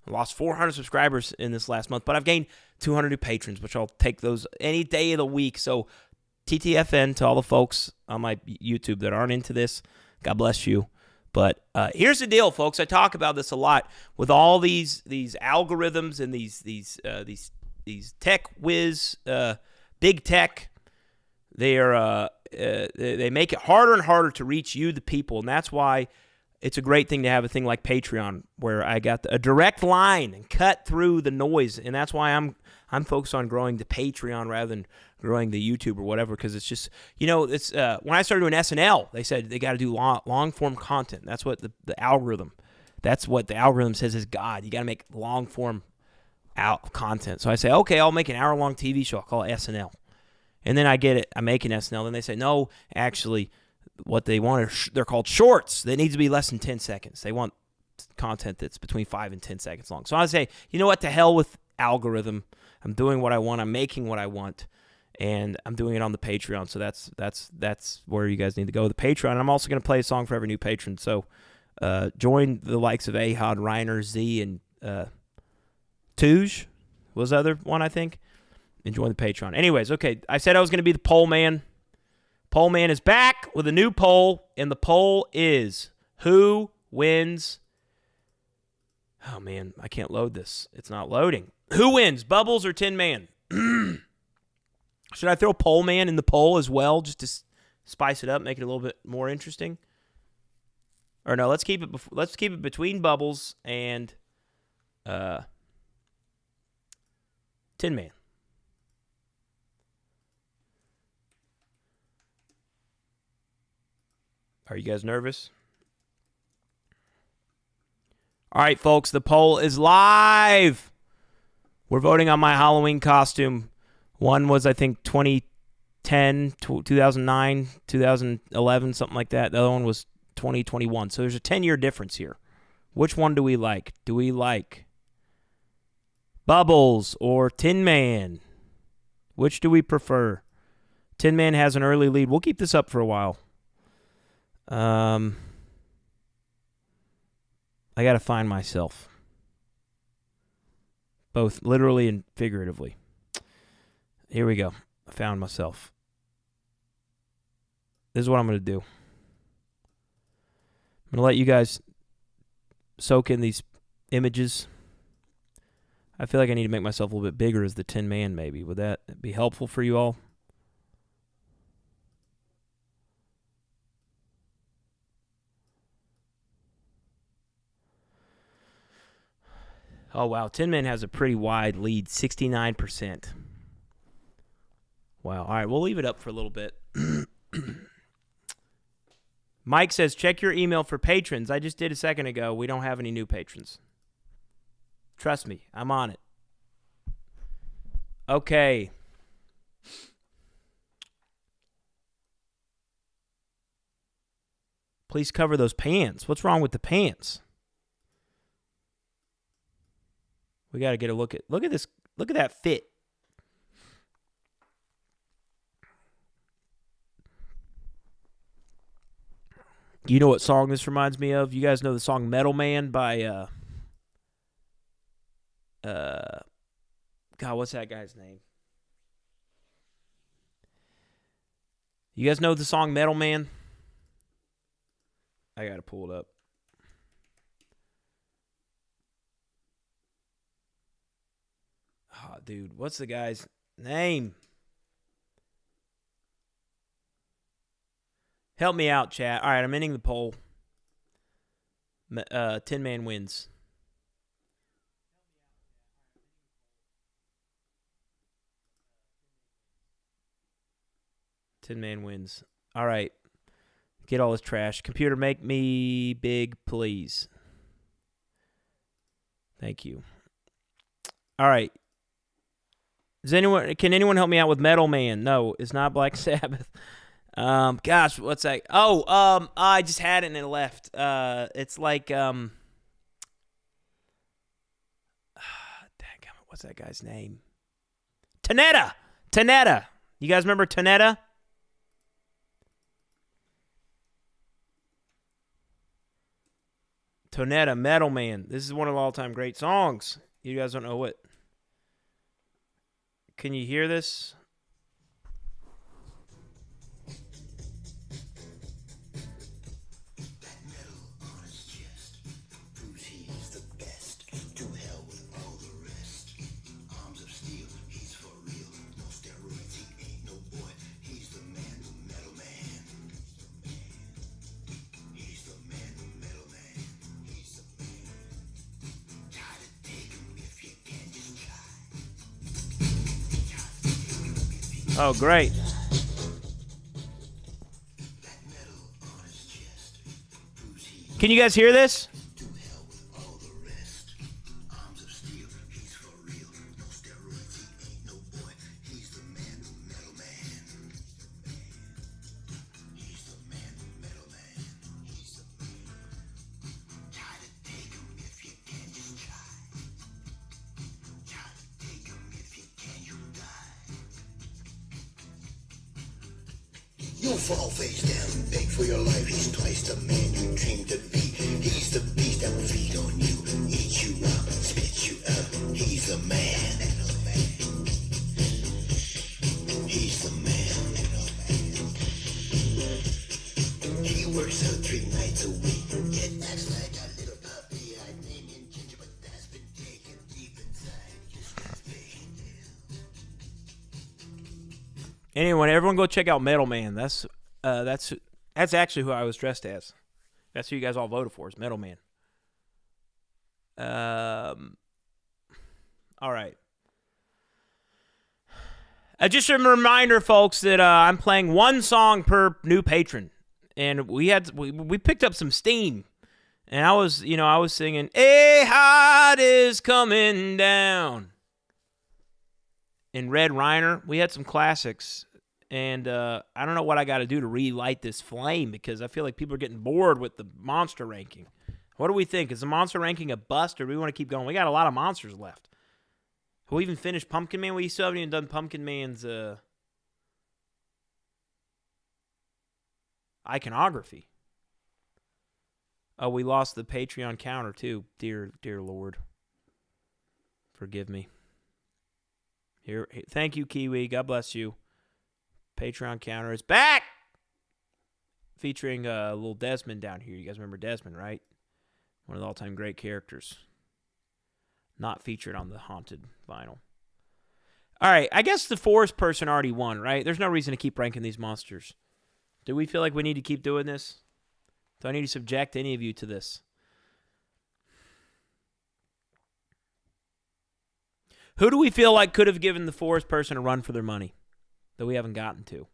I lost 400 subscribers in this last month, but I've gained 200 new patrons, which I'll take those any day of the week. So TTFN to all the folks on my YouTube that aren't into this, God bless you. But here's the deal, folks. I talk about this a lot with all these algorithms and these tech whiz, big tech. They make it harder and harder to reach you, the people, and that's why it's a great thing to have a thing like Patreon, where I got a direct line and cut through the noise, and that's why I'm focused on growing the Patreon rather than growing the YouTube or whatever, because it's just, it's when I started doing SNL, they said they got to do long form content. That's what the algorithm says is God. You got to make long form content. So I say, okay, I'll make an hour-long TV show. I'll call it SNL. And then I get it. I make an SNL. Then they say, no, actually, what they want they're called shorts. They need to be less than 10 seconds. They want content that's between 5 and 10 seconds long. So I say, you know what? To hell with algorithm. I'm doing what I want. I'm making what I want. And I'm doing it on the Patreon. So that's where you guys need to go. The Patreon. And I'm also going to play a song for every new patron. So join the likes of Ahad, Reiner, Z, and Touge was the other one, I think. And join the Patreon. Anyways, okay, I said I was going to be the poll man. Poll man is back with a new poll, and the poll is, who wins? Oh, man, I can't load this. It's not loading. Who wins, Bubbles or Tin Man? Should I throw poll man in the poll as well, just to spice it up, make it a little bit more interesting? Or no, let's keep it between Bubbles and Tin Man. Are you guys nervous? All right, folks, the poll is live. We're voting on my Halloween costume. One was, I think, 2010, 2009, 2011, something like that. The other one was 2021. So there's a 10-year difference here. Which one do we like? Do we like Bubbles or Tin Man? Which do we prefer? Tin Man has an early lead. We'll keep this up for a while. I got to find myself, both literally and figuratively. Here we go. I found myself. This is what I'm going to do. I'm going to let you guys soak in these images. I feel like I need to make myself a little bit bigger as the Tin Man, maybe. Would that be helpful for you all? Oh, wow. Tin Man has a pretty wide lead, 69%. Wow. All right, we'll leave it up for a little bit. Mike says, check your email for patrons. I just did a second ago. We don't have any new patrons. Trust me, I'm on it. Okay. Please cover those pants. What's wrong with the pants? We got to get a look at this. Look at that fit. You know what song this reminds me of? You guys know the song Metal Man by God, what's that guy's name? You guys know the song Metal Man? I got to pull it up. Oh, dude, what's the guy's name? Help me out, chat. All right, I'm ending the poll. Tin Man wins. Tin Man wins. All right. Get all this trash. Computer, make me big, please. Thank you. All right. Can anyone help me out with Metal Man? No, it's not Black Sabbath. Gosh, what's that? Oh, I just had it and it left. It's like what's that guy's name? Tanetta. You guys remember Tanetta? Tonetta, Metal Man. This is one of the all-time great songs. You guys don't know what. Can you hear this? Oh, great. Can you guys hear this? You'll fall face down and beg for your life. He's twice the man you dreamed to be. He's the beast that will feed on you, eat you up, spit you up. He's the man. He's the man. He works out 3 nights a week. It acts like a little puppy. I name him Ginger, but that's been taken deep inside. Anyone, everyone go check out Metal Man. That's actually who I was dressed as. That's who you guys all voted for, is Metal Man. All right. Just a reminder, folks, that I'm playing one song per new patron, and we picked up some steam, and I was singing "A Hot Is Coming Down" in Red Reiner. We had some classics, and I don't know what I got to do to relight this flame, because I feel like people are getting bored with the monster ranking. What do we think? Is the monster ranking a bust, or do we want to keep going? We got a lot of monsters left. Have we even finished Pumpkin Man? We still haven't even done Pumpkin Man's iconography. Oh, we lost the Patreon counter too. Dear Lord. Forgive me. Here, thank you, Kiwi. God bless you. Patreon counter is back! Featuring little Desmond down here. You guys remember Desmond, right? One of the all-time great characters. not featured on the Haunted vinyl. All right, I guess the Forest person already won, right? There's no reason to keep ranking these monsters. Do we feel like we need to keep doing this? Do I need to subject any of you to this? Who do we feel like could have given the Forest person a run for their money that we haven't gotten to?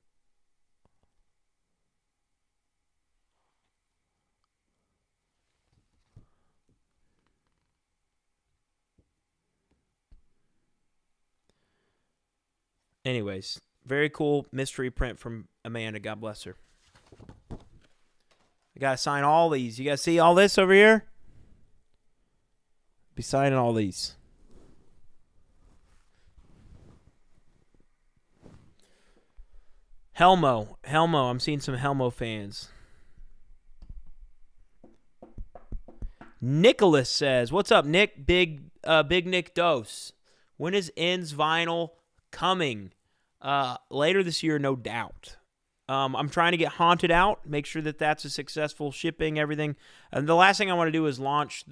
Anyways, very cool mystery print from Amanda. God bless her. I got to sign all these. You guys see all this over here? Be signing all these. Helmo. I'm seeing some Helmo fans. Nicholas says, "What's up, Nick? Big Nick Dose. When is Ends vinyl coming? Later this year, no doubt. I'm trying to get Haunted out, make sure that that's a successful shipping, everything. And the last thing I want to do is launch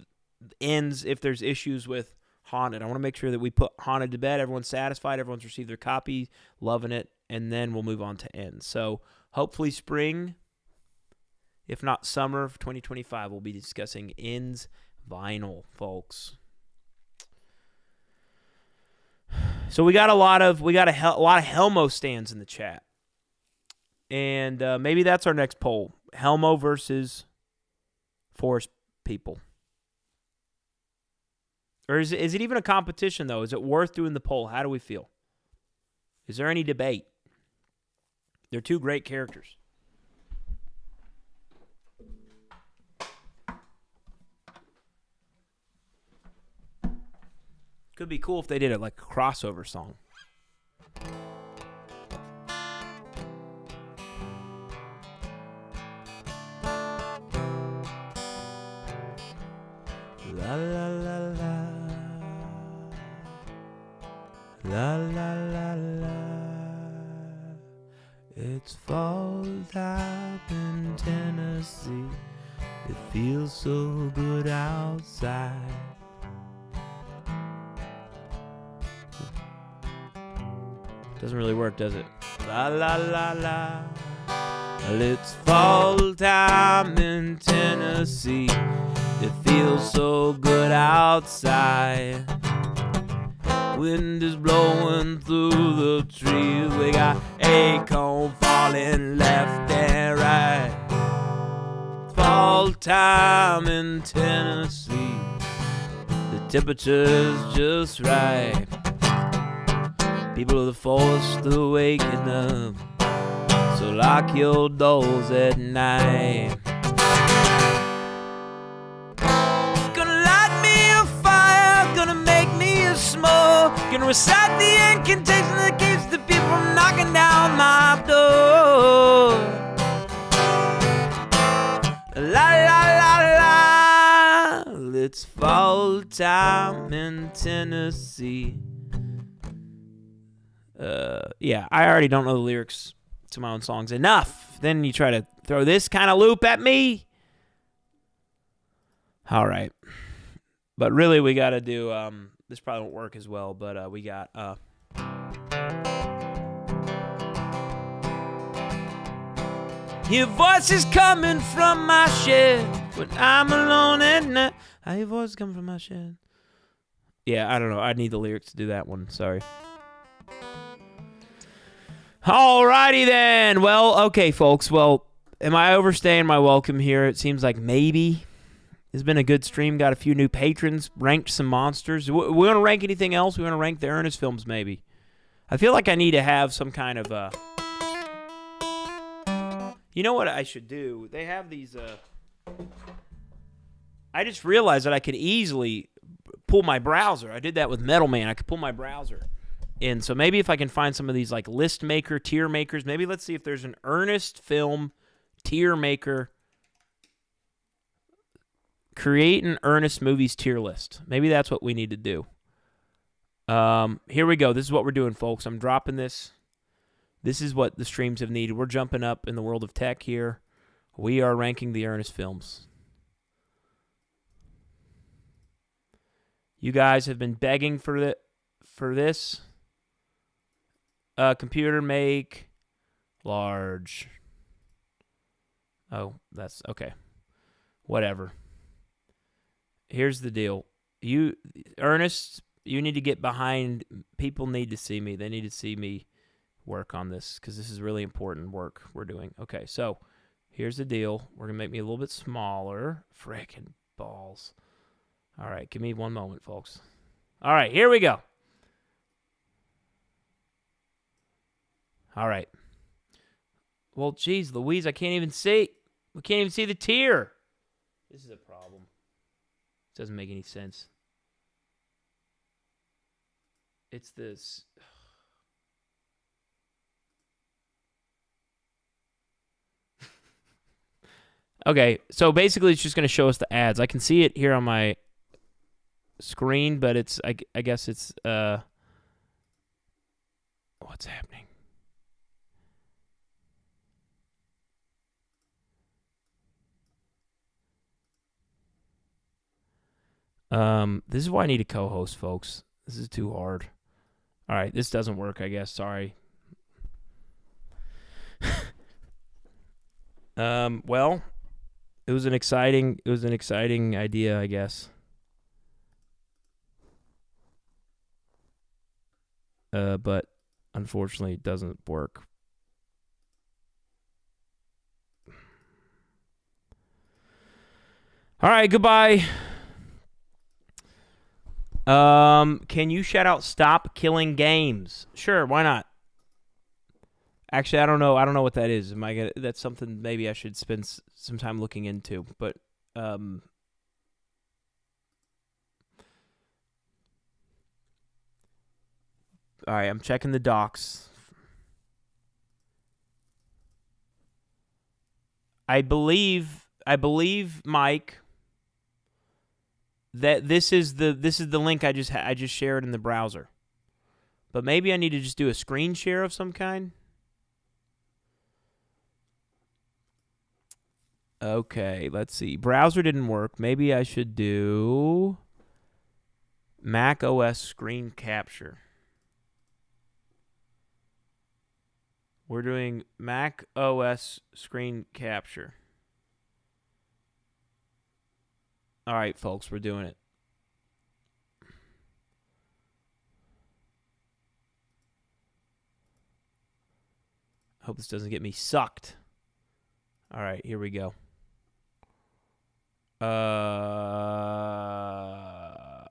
Ends if there's issues with Haunted. I want to make sure that we put Haunted to bed. Everyone's satisfied. Everyone's received their copy, loving it, and then we'll move on to Ends. So hopefully spring, if not summer of 2025, we'll be discussing Ends vinyl, folks. So we got a lot of Helmo stands in the chat, and maybe that's our next poll: Helmo versus Forest people. Or is it even a competition though? Is it worth doing the poll? How do we feel? Is there any debate? They're two great characters. Could be cool if they did it like a crossover song. La la la la. La la la la. It's fall time in Tennessee. It feels so good outside. Doesn't really work, does it? La la la la. Well, it's fall time in Tennessee. It feels so good outside. Wind is blowing through the trees. We got acorn falling left and right. Fall time in Tennessee. The temperature's just right. People of the forest are waking up, so lock your doors at night. Gonna light me a fire, gonna make me a smoke, gonna recite the incantation that keeps the people from knocking down my door. La la la la, it's fall time in Tennessee. Yeah, I already don't know the lyrics to my own songs enough. Then you try to throw this kind of loop at me. All right. But really, we got to do, this probably won't work as well, but we got, your voice is coming from my shed when I'm alone at night. How your voice is coming from my shed? Yeah, I don't know. I need the lyrics to do that one. Sorry. Alrighty then. Well, okay, folks. Well, am I overstaying my welcome here? It seems like maybe. It's been a good stream. Got a few new patrons. Ranked some monsters. We want to rank anything else? We want to rank the Ernest films, maybe. I feel like I need to have some kind of You know what I should do? They have these. I just realized that I could easily pull my browser. I did that with Metal Man. I could pull my browser in. So maybe if I can find some of these like list maker, tier makers, maybe let's see if there's an Ernest film tier maker. Create an Ernest movies tier list. Maybe that's what we need to do. Here we go. This is what we're doing, folks. I'm dropping this. This is what the streams have needed. We're jumping up in the world of tech here. We are ranking the Ernest films. You guys have been begging for this. Computer make large. Oh, that's okay. Whatever. Here's the deal. Ernest, you need to get behind. People need to see me. They need to see me work on this because this is really important work we're doing. Okay, so here's the deal. We're going to make me a little bit smaller. Frickin' balls. All right, give me one moment, folks. All right, here we go. All right. Well, geez, Louise, I can't even see. We can't even see the tier. This is a problem. It doesn't make any sense. It's this. Okay, so basically it's just going to show us the ads. I can see it here on my screen, but it's I guess it's what's happening? This is why I need a co-host, folks. This is too hard. All right, this doesn't work, I guess. Sorry. Well, it was an exciting idea, I guess. But unfortunately it doesn't work. All right, goodbye. Can you shout out "Stop Killing Games"? Sure, why not? Actually, I don't know. I don't know what that is. That's something maybe I should spend some time looking into. But all right, I'm checking the docs. I believe, Mike, that this is the link I just shared in the browser. But maybe I need to just do a screen share of some kind. Okay, let's see. Browser didn't work. Maybe I should do Mac OS screen capture. We're doing Mac OS screen capture. All right, folks, we're doing it. Hope this doesn't get me sucked. All right, here we go.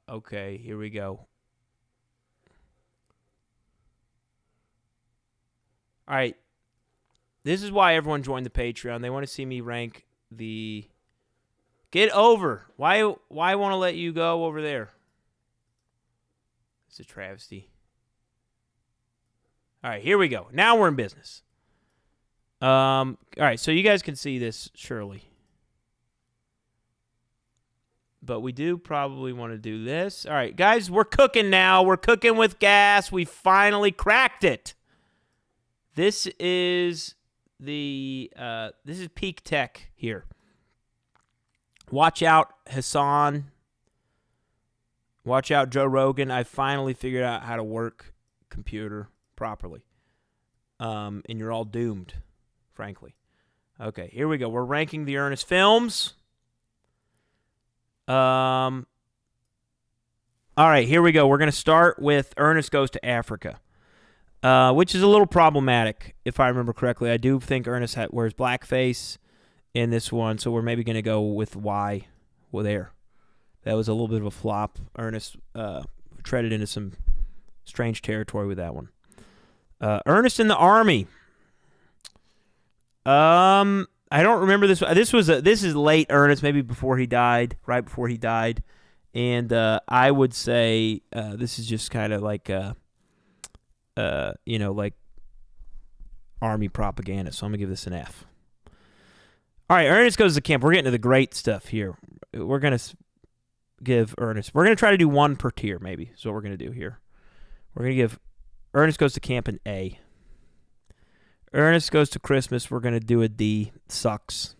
Okay, here we go. All right. This is why everyone joined the Patreon. They want to see me rank the... Get over. Why want to let you go over there? It's a travesty. All right, here we go. Now we're in business. All right, so you guys can see this, surely. But we do probably want to do this. All right, guys, we're cooking now. We're cooking with gas. We finally cracked it. This is peak tech here. Watch out, Hassan. Watch out, Joe Rogan. I finally figured out how to work computer properly. And you're all doomed, frankly. Okay, here we go. We're ranking the Ernest films. All right, here we go. We're going to start with Ernest Goes to Africa, which is a little problematic, if I remember correctly. I do think Ernest wears blackface in this one, so we're maybe going to go with Y there. That was a little bit of a flop. Ernest treaded into some strange territory with that one. Ernest in the Army. I don't remember this. This is late Ernest, maybe before he died, right before he died, and I would say this is just kind of like like Army propaganda. So I'm gonna give this an F. All right, Ernest Goes to Camp. We're getting to the great stuff here. We're gonna give Ernest. We're gonna try to do one per tier, maybe. Is what we're gonna do here. We're gonna give Ernest Goes to Camp an A. Ernest Goes to Christmas, we're going to do a D. Sucks.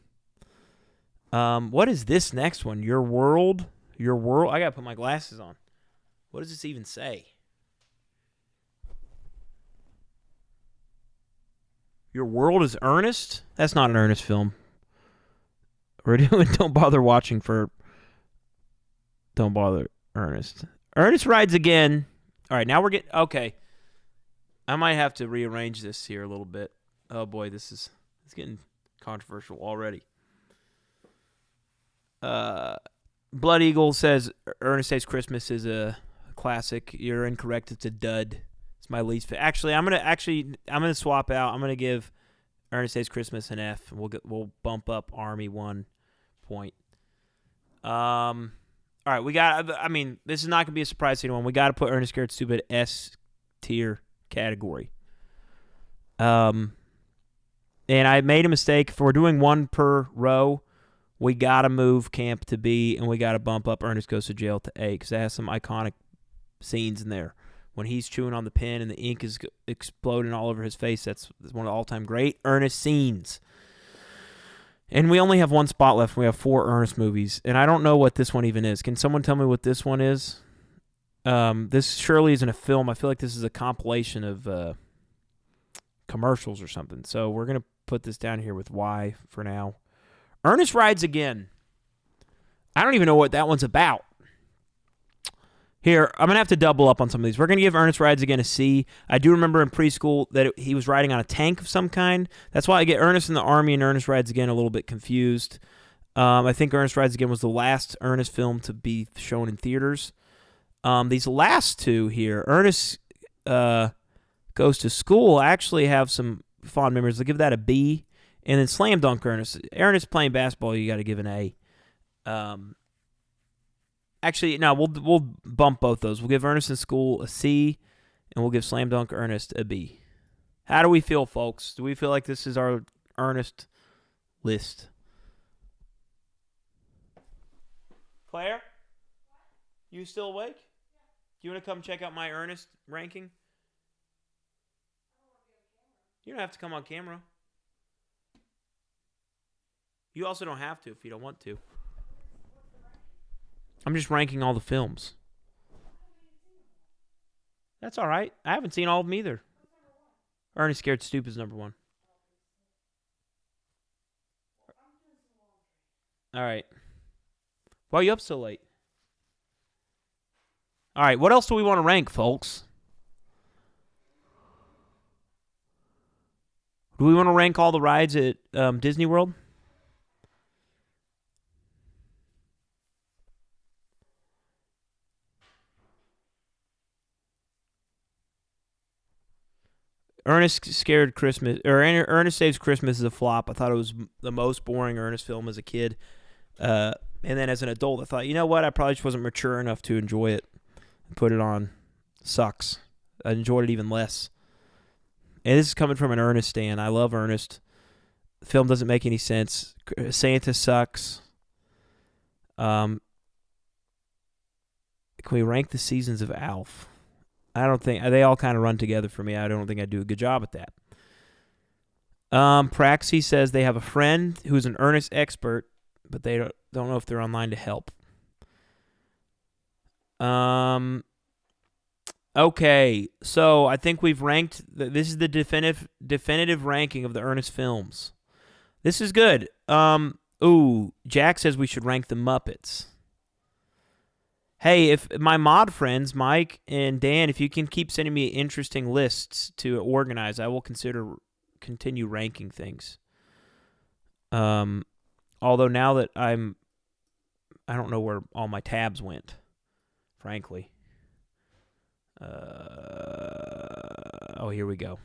What is this next one? Your World? I got to put my glasses on. What does this even say? Your world is Ernest? That's not an Ernest film. We're doing Don't Bother Watching for Don't Bother Ernest. Ernest Rides Again. All right, now we're getting... Okay. I might have to rearrange this here a little bit. Oh, boy, it's getting controversial already. Blood Eagle says Ernest Saves Christmas is a classic. You're incorrect. It's a dud. It's my least favorite. Actually, I'm gonna swap out. I'm gonna give Ernest Saves Christmas an F. We'll bump up Army 1 point. All right, we got. I mean, this is not gonna be a surprise to anyone. We got to put Ernest Scared Stupid S tier category. And I made a mistake. If we're doing one per row, we got to move Camp to B, and we got to bump up Ernest Goes to Jail to A, because it has some iconic scenes in there. When he's chewing on the pen and the ink is exploding all over his face, that's one of the all-time great Ernest scenes. And we only have one spot left. We have 4 Ernest movies, and I don't know what this one even is. Can someone tell me what this one is? This surely isn't a film. I feel like this is a compilation of commercials or something. So we're going to put this down here with Y for now. Ernest Rides Again. I don't even know what that one's about. Here, I'm going to have to double up on some of these. We're going to give Ernest Rides Again a C. I do remember in preschool that he was riding on a tank of some kind. That's why I get Ernest in the Army and Ernest Rides Again a little bit confused. I think Ernest Rides Again was the last Ernest film to be shown in theaters. These last two here, Ernest Goes to School, I actually have some fond memories. I'll give that a B. And then Slam Dunk Ernest. Ernest playing basketball, you got to give an A. Actually, no, we'll bump both those. We'll give Ernest in School a C, and we'll give Slam Dunk Ernest a B. How do we feel, folks? Do we feel like this is our Ernest list? Claire? You still awake? Do you want to come check out my Ernest ranking? You don't have to come on camera. You also don't have to if you don't want to. I'm just ranking all the films. That's all right. I haven't seen all of them either. Ernest Scared Stupid is number 1. All right. Why are you up so late? All right, what else do we want to rank, folks? Do we want to rank all the rides at Disney World? Ernest Scared Christmas, or Ernest Saves Christmas is a flop. I thought it was the most boring Ernest film as a kid. And then as an adult, I thought, you know what? I probably just wasn't mature enough to enjoy it and put it on. Sucks. I enjoyed it even less. And this is coming from an Ernest stan. I love Ernest. The film doesn't make any sense. Santa sucks. Can we rank the seasons of Alf? I don't think they all kind of run together for me. I don't think I do a good job at that. Praxi says they have a friend who's an Ernest expert, but they don't know if they're online to help. Okay, so I think we've ranked. This is the definitive ranking of the Ernest films. This is good. Jack says we should rank the Muppets. Hey, if my mod friends, Mike and Dan, if you can keep sending me interesting lists to organize, I will continue ranking things. Although now that I don't know where all my tabs went, frankly. Here we go.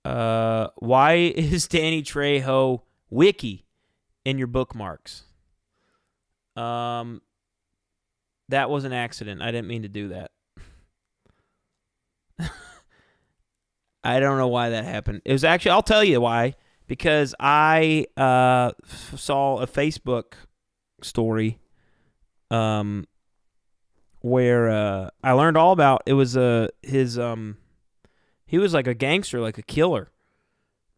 Why is Danny Trejo Wiki in your bookmarks? That was an accident. I didn't mean to do that. I don't know why that happened. It was actually, I'll tell you why. Because I saw a Facebook story where I learned all about, it was he was like a gangster, like a killer.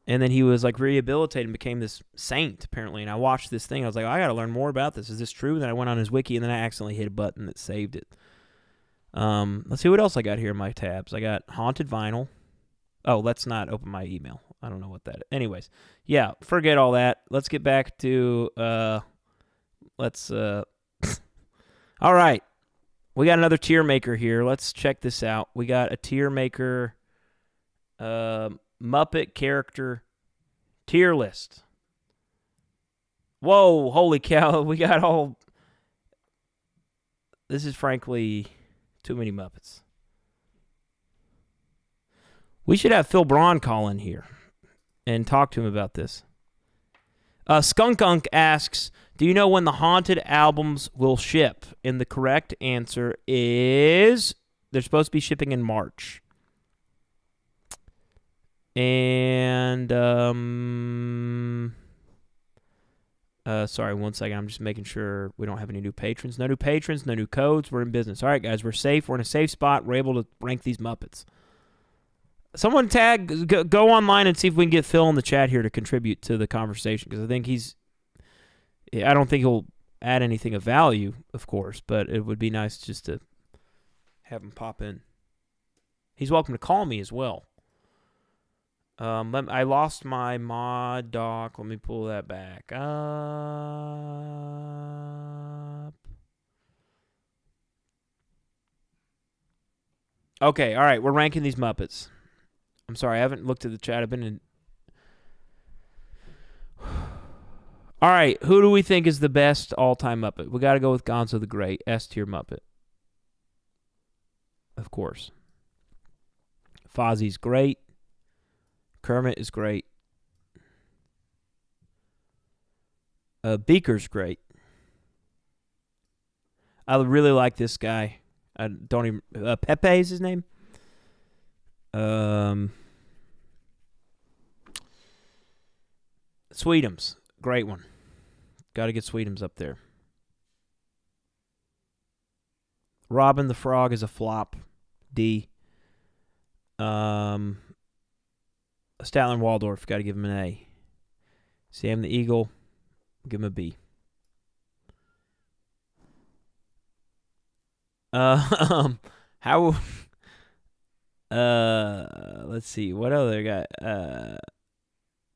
And then he was like rehabilitated and became this saint apparently. And I watched this thing. I was like, I got to learn more about this. Is this true? And then I went on his wiki, and then I accidentally hit a button that saved it. Let's see what else I got here in my tabs. I got haunted vinyl. Oh, let's not open my email. I don't know what that is. Anyways, yeah, forget all that. Let's get back to all right. We got another tier maker here. Let's check this out. We got a tier maker Muppet character tier list. Whoa, holy cow. We got all... This is frankly too many Muppets. We should have Phil Braun call in here and talk to him about this. Skunk Unk asks, do you know when the Haunted albums will ship? And the correct answer is they're supposed to be shipping in March. And, sorry, 1 second. I'm just making sure we don't have any new patrons. No new patrons, no new codes. We're in business. All right, guys, we're safe. We're in a safe spot. We're able to rank these Muppets. Someone go online and see if we can get Phil in the chat here to contribute to the conversation, because I think I don't think he'll add anything of value, of course, but it would be nice just to have him pop in. He's welcome to call me as well. I lost my mod doc. Let me pull that back up. Okay, all right, we're ranking these Muppets. I'm sorry, I haven't looked at the chat. I've been in... All right, who do we think is the best all-time Muppet? We got to go with Gonzo the Great, S-tier Muppet. Of course. Fozzie's great. Kermit is great. Beaker's great. I really like this guy. I don't even... Pepe is his name? Sweetums. Great one. Got to get Sweetums up there. Robin the Frog is a flop. D. Statler Waldorf. Got to give him an A. Sam the Eagle. Give him a B. How... let's see. What other got?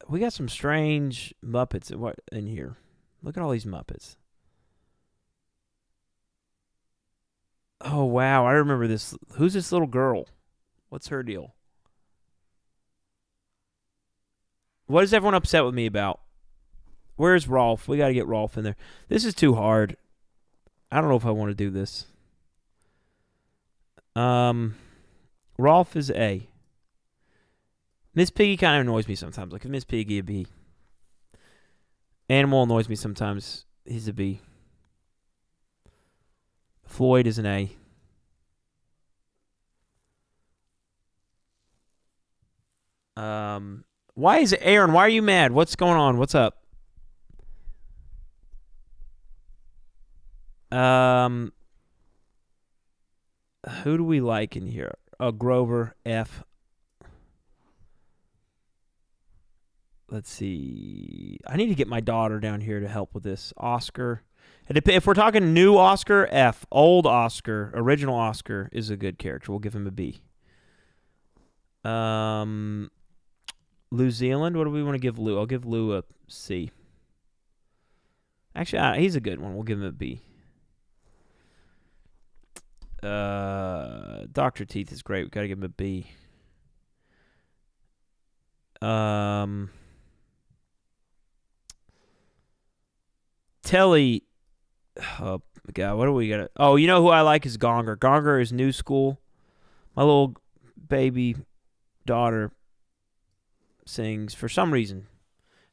We got some strange Muppets in here. Look at all these Muppets. Oh, wow. I remember this. Who's this little girl? What's her deal? What is everyone upset with me about? Where's Rolf? We got to get Rolf in there. This is too hard. I don't know if I want to do this. Rolf is A. Miss Piggy kind of annoys me sometimes. Like, if Miss Piggy, a B. Animal annoys me sometimes. He's a B. Floyd is an A. Why is it, Aaron? Why are you mad? What's going on? What's up? Who do we like in here? Grover, F. Let's see. I need to get my daughter down here to help with this. Oscar. If we're talking new Oscar, F. Old Oscar, original Oscar is a good character. We'll give him a B. New Zealand. What do we want to give Lou? I'll give Lou a C. Actually, he's a good one. We'll give him a B. Dr. Teeth is great. We got to give him a B. Telly. Oh, God. What do we got? Oh, you know who I like is Gonger. Gonger is new school. My little baby daughter sings, for some reason,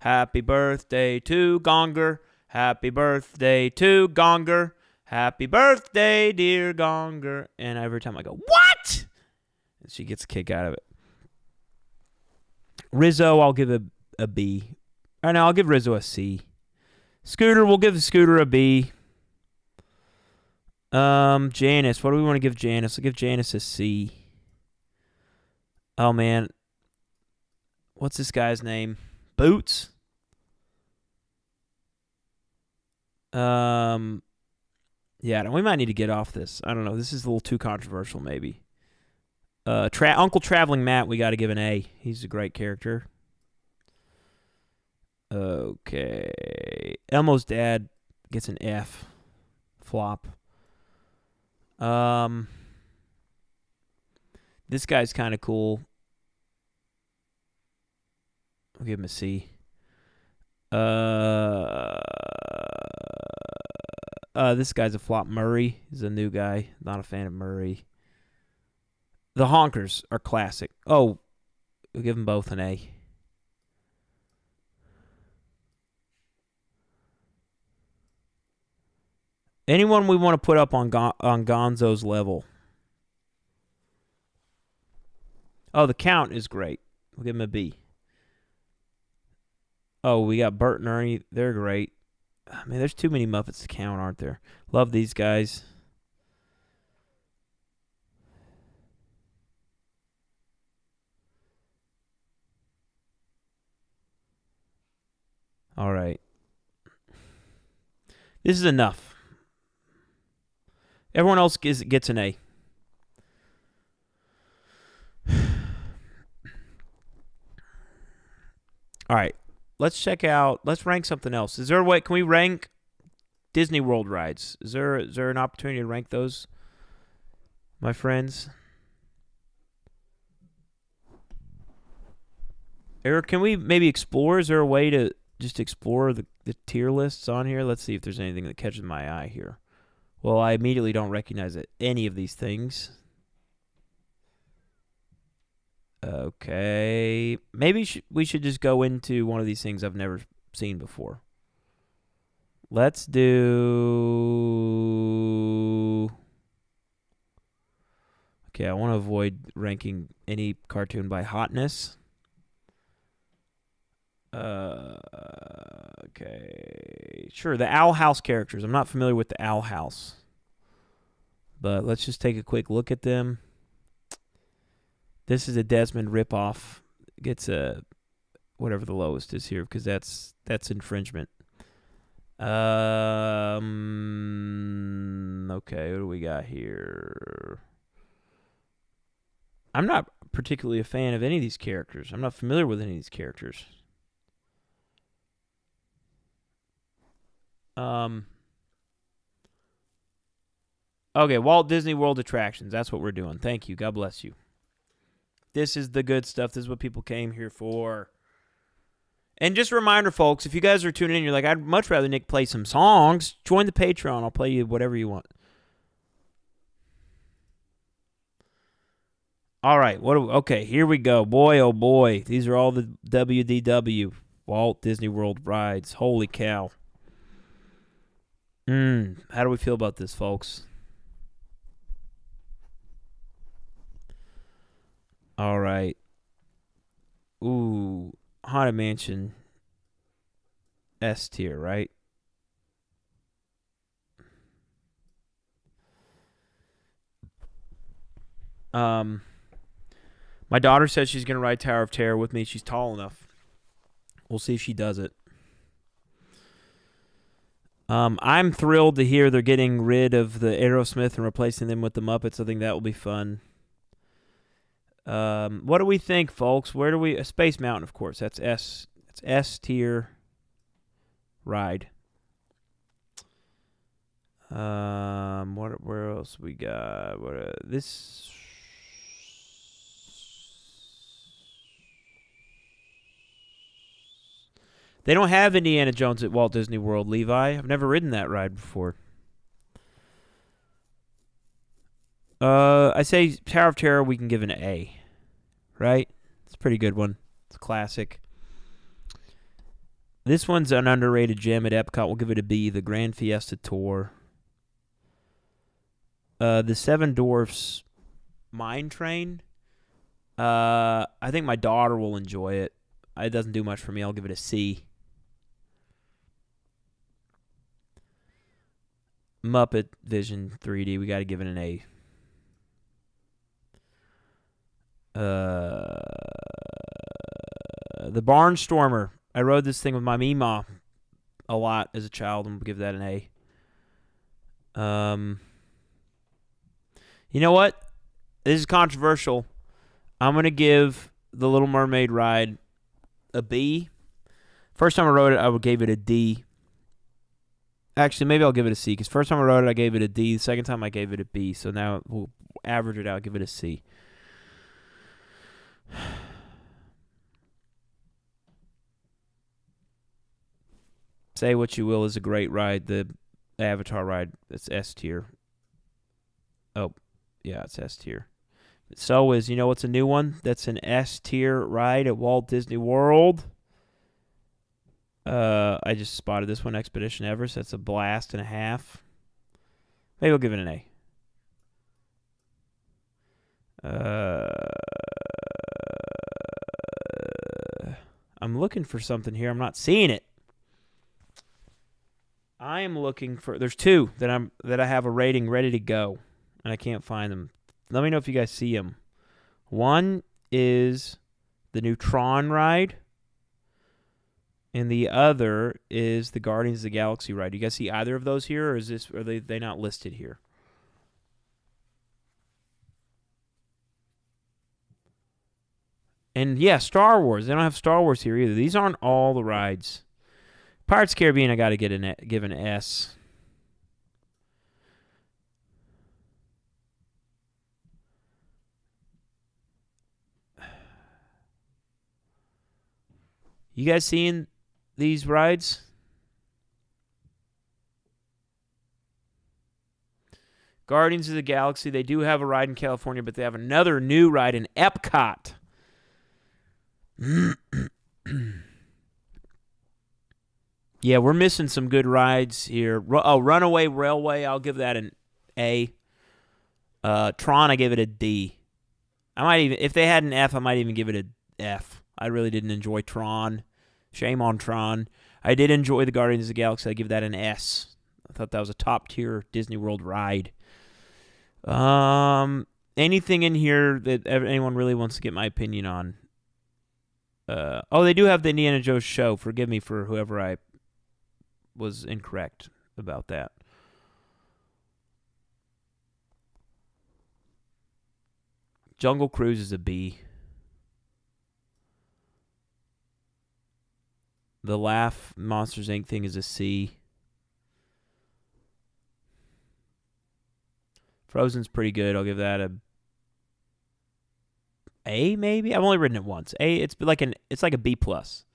happy birthday to Gonger. Happy birthday to Gonger. Happy birthday, dear Gonger. And every time I go, what? And she gets a kick out of it. Rizzo, I'll give a B. Or no, I'll give Rizzo a C. Scooter, we'll give the Scooter a B. Janice, what do we want to give Janice? I'll give Janice a C. Oh, man. What's this guy's name? Boots. Yeah, we might need to get off this. I don't know. This is a little too controversial, maybe. Uncle Traveling Matt, we got to give an A. He's a great character. Okay. Elmo's dad gets an F. Flop. This guy's kind of cool. I'll give him a C. This guy's a flop. Murray is a new guy. Not a fan of Murray. The Honkers are classic. Oh, we'll give them both an A. Anyone we want to put up on Gonzo's level? Oh, the Count is great. We'll give him a B. Oh, we got Bert and Ernie. They're great. I mean, there's too many Muppets to count, aren't there? Love these guys. All right. This is enough. Everyone else gets an A. All right. Let's rank something else. Is there a way, can we rank Disney World rides? Is there an opportunity to rank those, my friends? Eric, can we maybe explore? Is there a way to just explore the tier lists on here? Let's see if there's anything that catches my eye here. Well, I immediately don't recognize any of these things. Okay. Maybe we should just go into one of these things I've never seen before. Let's do... Okay, I want to avoid ranking any cartoon by hotness. Okay. Sure, the Owl House characters. I'm not familiar with the Owl House. But let's just take a quick look at them. This is a Desmond ripoff. Gets a whatever the lowest is here because that's infringement. Okay, what do we got here? I'm not particularly a fan of any of these characters. I'm not familiar with any of these characters. Okay, Walt Disney World attractions. That's what we're doing. Thank you. God bless you. This is the good stuff. This is what people came here for. And just a reminder, folks, if you guys are tuning in, you're like, I'd much rather Nick play some songs. Join the Patreon. I'll play you whatever you want. All right. Okay, here we go. Boy, oh boy. These are all the WDW, Walt Disney World rides. Holy cow. How do we feel about this, folks? All right. Ooh, Haunted Mansion S tier, right? My daughter says she's going to ride Tower of Terror with me. She's tall enough. We'll see if she does it. I'm thrilled to hear they're getting rid of the Aerosmith and replacing them with the Muppets. I think that will be fun. What do we think, folks? Where do we... Space Mountain, of course. That's S. That's S tier ride. Where else we got? This... They don't have Indiana Jones at Walt Disney World, Levi. I've never ridden that ride before. I say Tower of Terror we can give an A. Right? It's a pretty good one. It's a classic. This one's an underrated gem at Epcot. We'll give it a B. The Grand Fiesta Tour. The Seven Dwarfs Mine Train. I think my daughter will enjoy it. It doesn't do much for me. I'll give it a C. Muppet Vision 3D. We got to give it an A. The Barnstormer. I rode this thing with my Meemaw a lot as a child, and we'll give that an A. You know what? This is controversial. I'm going to give the Little Mermaid ride a B. First time I rode it, I gave it a D. Actually, maybe I'll give it a C, because first time I rode it, I gave it a D. The second time, I gave it a B. So now we'll average it out, give it a C. Say what you will is a great ride. The Avatar ride, it's S tier. Oh, yeah, it's S tier. So is, you know what's a new one? That's an S tier ride at Walt Disney World. I just spotted this one, Expedition Everest. That's a blast and a half. Maybe I'll give it an A. I'm looking for something here. I'm not seeing it. I am looking for. There's two that I have a rating ready to go, and I can't find them. Let me know if you guys see them. One is the new Tron ride, and the other is the Guardians of the Galaxy ride. Do you guys see either of those here, or are they not listed here? And yeah, Star Wars. They don't have Star Wars here either. These aren't all the rides. Pirates of the Caribbean, I got to give an S. You guys seeing these rides? Guardians of the Galaxy, they do have a ride in California, but they have another new ride in Epcot. Yeah, we're missing some good rides here. Runaway Railway, I'll give that an A. Tron, I give it a D. I might even, if they had an F, I might even give it an F. I really didn't enjoy Tron. Shame on Tron. I did enjoy the Guardians of the Galaxy. I give that an S. I thought that was a top-tier Disney World ride. Anything in here that anyone really wants to get my opinion on? They do have the Indiana Jones show. Forgive me for whoever I was incorrect about that. Jungle Cruise is a B. The Laugh Monsters Inc. thing is a C. Frozen's pretty good. I'll give that A, maybe. I've only ridden it once. A. It's like a B plus.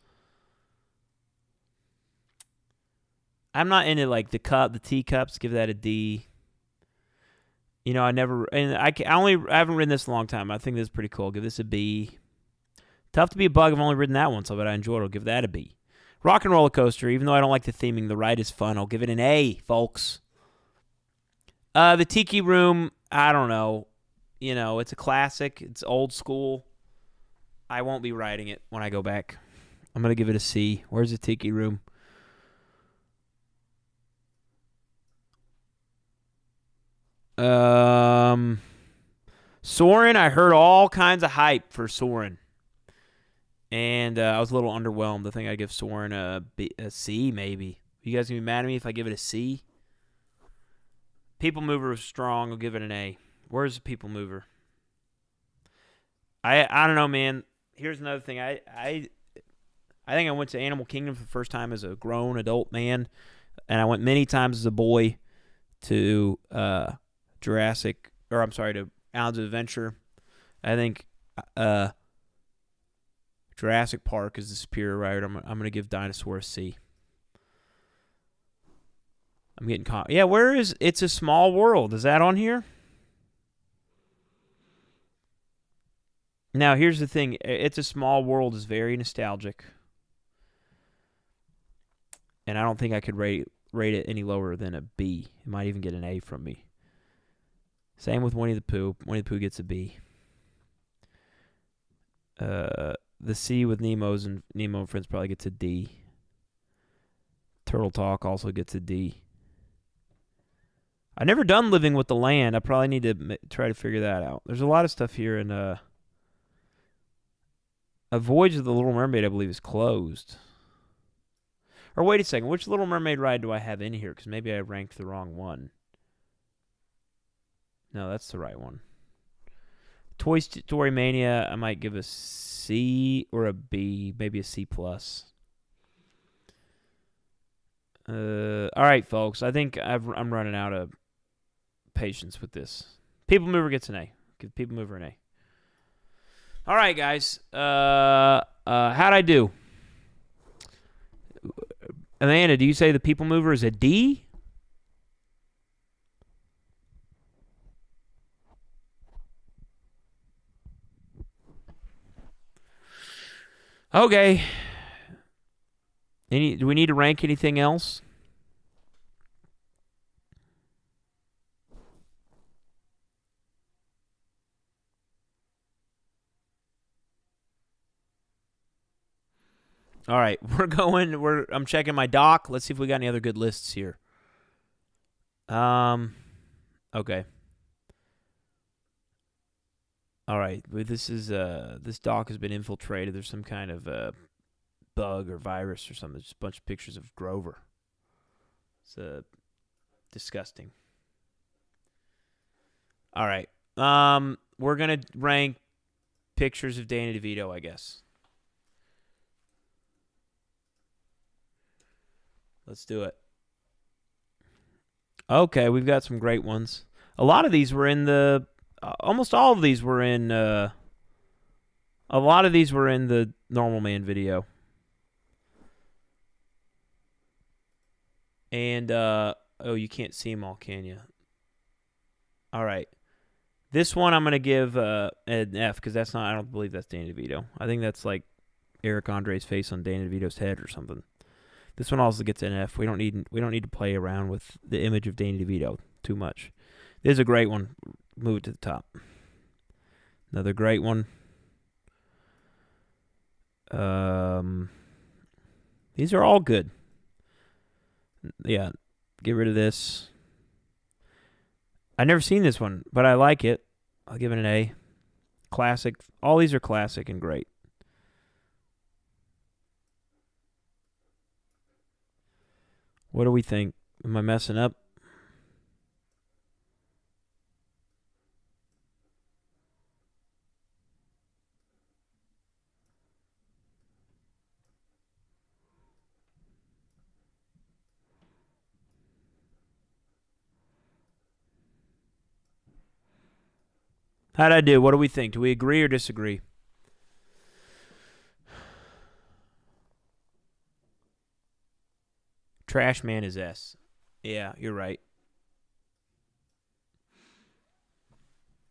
I'm not into like the teacups. Give that a D. You know, I haven't ridden this in a long time. I think this is pretty cool. I'll give this a B. Tough to be a Bug. I've only ridden that once, but I enjoyed it. I'll give that a B. Rock and Roller Coaster, even though I don't like the theming, the ride is fun. I'll give it an A, folks. The Tiki Room, I don't know. You know, it's a classic. It's old school. I won't be riding it when I go back. I'm going to give it a C. Where's the Tiki Room? Soarin', I heard all kinds of hype for Soarin'. And I was a little underwhelmed. I think I'd give Soarin' a C, maybe. You guys going to be mad at me if I give it a C? People Mover was strong. I'll give it an A. Where's the People Mover? I don't know, man. Here's another thing. I think I went to Animal Kingdom for the first time as a grown adult man, and I went many times as a boy to to Islands of Adventure. I think Jurassic Park is the superior ride. I'm going to give Dinosaur a C. I'm getting caught. Yeah, where is It's a Small World? Is that on here? Now, here's the thing. It's a Small World is very nostalgic. And I don't think I could rate it any lower than a B. It might even get an A from me. Same with Winnie the Pooh. Winnie the Pooh gets a B. The Sea with Nemo and Friends probably gets a D. Turtle Talk also gets a D. I've never done Living with the Land. I probably need to try to figure that out. There's a lot of stuff here in A Voyage of the Little Mermaid, I believe, is closed. Or wait a second. Which Little Mermaid ride do I have in here? Because maybe I ranked the wrong one. No, that's the right one. Toy Story Mania, I might give a C or a B. Maybe a C+. All right, folks. I think I'm running out of patience with this. People Mover gets an A. Give People Mover an A. All right, guys. How'd I do? Amanda, do you say the People Mover is a D? Okay. Do we need to rank anything else? All right, I'm checking my doc. Let's see if we got any other good lists here. Okay. All right, this doc has been infiltrated. There's some kind of bug or virus or something. Just a bunch of pictures of Grover. It's disgusting. All right. We're gonna rank pictures of Danny DeVito, I guess. Let's do it. Okay, we've got some great ones. A lot of these were in the. Almost all of these were in. A lot of these were in the Normal Man video. And oh, you can't see them all, can you? All right. This one I'm gonna give an F because that's not. I don't believe that's Danny DeVito. I think that's like Eric Andre's face on Danny DeVito's head or something. This one also gets an F. We don't need to play around with the image of Danny DeVito too much. This is a great one. Move it to the top. Another great one. These are all good. Yeah, get rid of this. I've never seen this one, but I like it. I'll give it an A. Classic. All these are classic and great. What do we think? Am I messing up? How'd I do? What do we think? Do we agree or disagree? Trash Man is S. Yeah, you're right.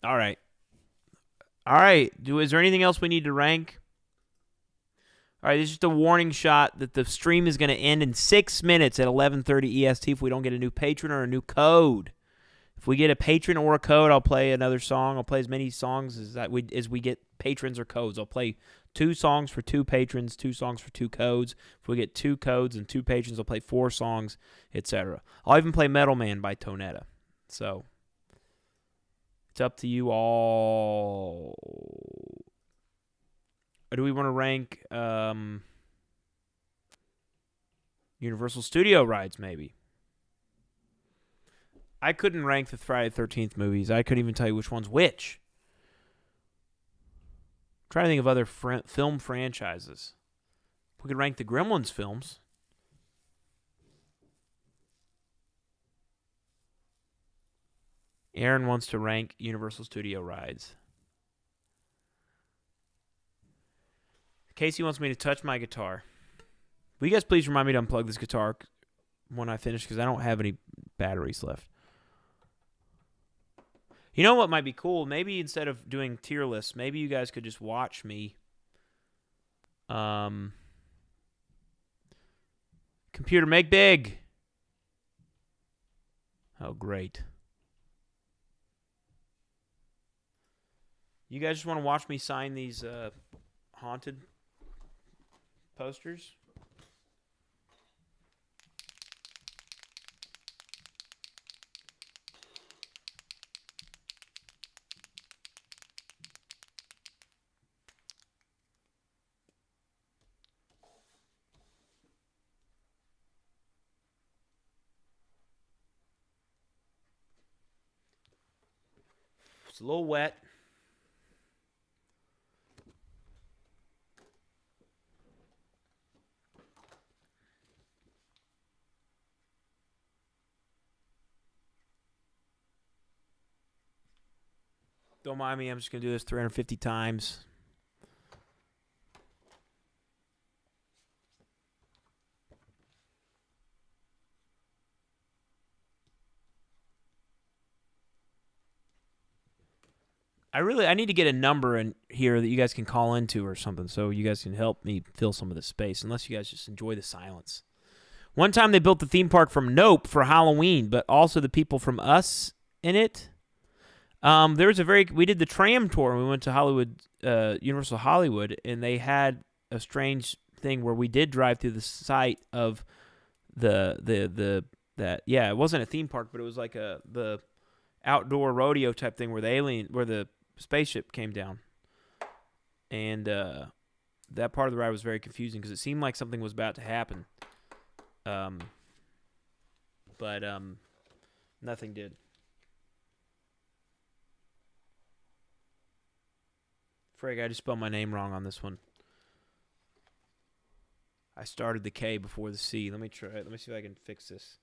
All right. All right. Is there anything else we need to rank? All right, this is just a warning shot that the stream is going to end in 6 minutes at 11:30 EST if we don't get a new patron or a new code. If we get a patron or a code, I'll play another song. I'll play as many songs as we get patrons or codes. I'll play 2 songs for 2 patrons, 2 songs for 2 codes. If we get 2 codes and 2 patrons, I'll play 4 songs, etc. I'll even play Metal Man by Tonetta. So it's up to you all. Or do we want to rank Universal Studio rides, maybe? I couldn't rank the Friday the 13th movies. I couldn't even tell you which one's which. I'm trying to think of other film franchises. We could rank the Gremlins films. Aaron wants to rank Universal Studio rides. Casey wants me to touch my guitar. Will you guys please remind me to unplug this guitar when I finish because I don't have any batteries left. You know what might be cool? Maybe instead of doing tier lists, maybe you guys could just watch me. Computer, make big. Oh, great. You guys just want to watch me sign these haunted posters? It's a little wet. Don't mind me. I'm just going to do this 350 times. I need to get a number in here that you guys can call into or something so you guys can help me fill some of the space, unless you guys just enjoy the silence. One time they built the theme park from Nope for Halloween, but also the people from Us in it. We did the tram tour and we went to Hollywood, Universal Hollywood, and they had a strange thing where we did drive through the site of it wasn't a theme park, but it was like the outdoor rodeo type thing where the spaceship came down. And that part of the ride was very confusing because it seemed like something was about to happen. But nothing did. Frig, I just spelled my name wrong on this one. I started the K before the C. Let me try it. Let me see if I can fix this.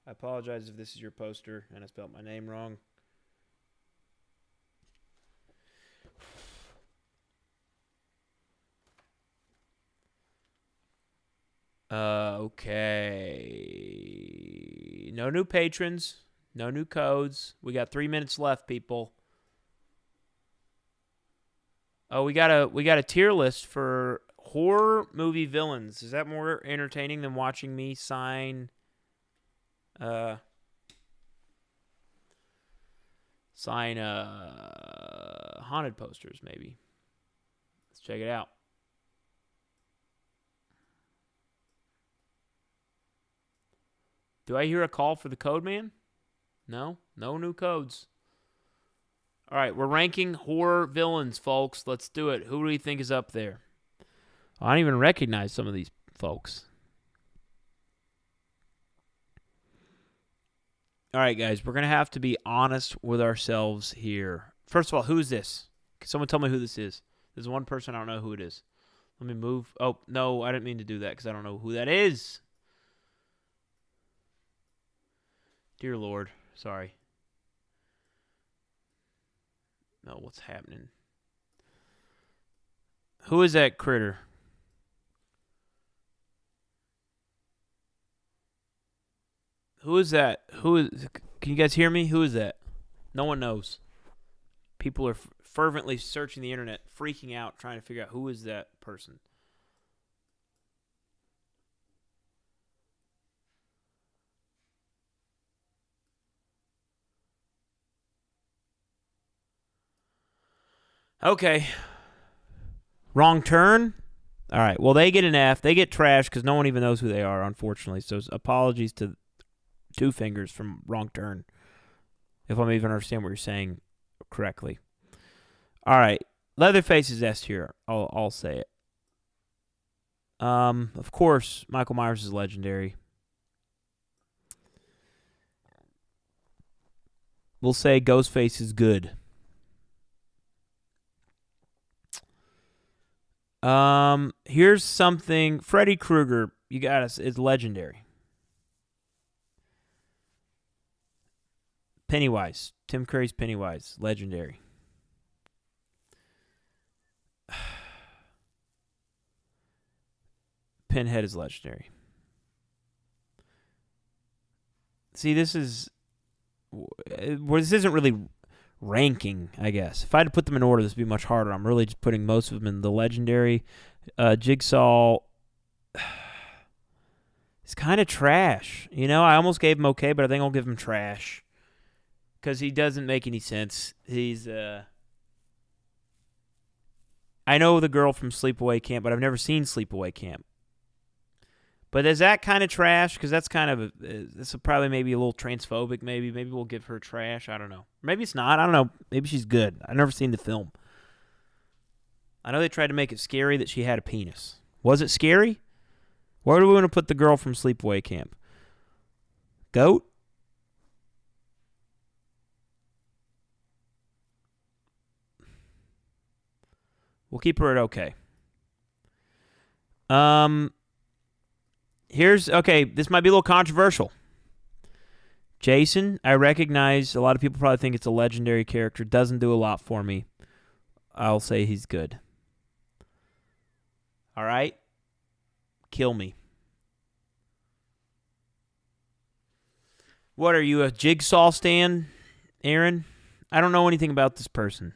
I apologize if this is your poster and I spelled my name wrong. Okay. No new patrons. No new codes. We got 3 minutes left, people. Oh, we got a tier list for horror movie villains. Is that more entertaining than watching me sign haunted posters, maybe? Let's check it out. Do I hear a call for the code man? No new codes. All right, we're ranking horror villains, folks. Let's do it. Who do we think is up there? I don't even recognize some of these folks. All right, guys, we're going to have to be honest with ourselves here. First of all, who is this? Can someone tell me who this is? There's one person I don't know who it is. Let me move. Oh, no, I didn't mean to do that because I don't know who that is. Dear Lord, sorry. No, what's happening? Who is that critter? Who is that? Can you guys hear me? Who is that? No one knows. People are fervently searching the internet, freaking out, trying to figure out who is that person. Okay. Wrong turn. All right. Well, they get an F. They get trashed because no one even knows who they are, unfortunately. So apologies to Two Fingers from Wrong Turn, if I'm even understand what you're saying correctly. All right. Leatherface is S here. I'll say it. Of course, Michael Myers is legendary. We'll say Ghostface is good. Here's something. Freddy Krueger, you got us, is legendary. Pennywise, Tim Curry's Pennywise, legendary. Pinhead is legendary. See, this isn't really ranking, I guess. If I had to put them in order, this would be much harder. I'm really just putting most of them in the legendary. Jigsaw is kind of trash. You know, I almost gave him okay, but I think I'll give him trash because he doesn't make any sense. He's I know the girl from Sleepaway Camp, but I've never seen Sleepaway Camp. But is that kind of trash? Because that's kind of this is probably maybe a little transphobic. Maybe we'll give her trash. I don't know. Maybe it's not. I don't know. Maybe she's good. I've never seen the film. I know they tried to make it scary that she had a penis. Was it scary? Where do we want to put the girl from Sleepaway Camp? Goat? We'll keep her at okay. This might be a little controversial. Jason, I recognize a lot of people probably think it's a legendary character. Doesn't do a lot for me. I'll say he's good. All right? Kill me. What are you, a Jigsaw stan, Aaron? I don't know anything about this person.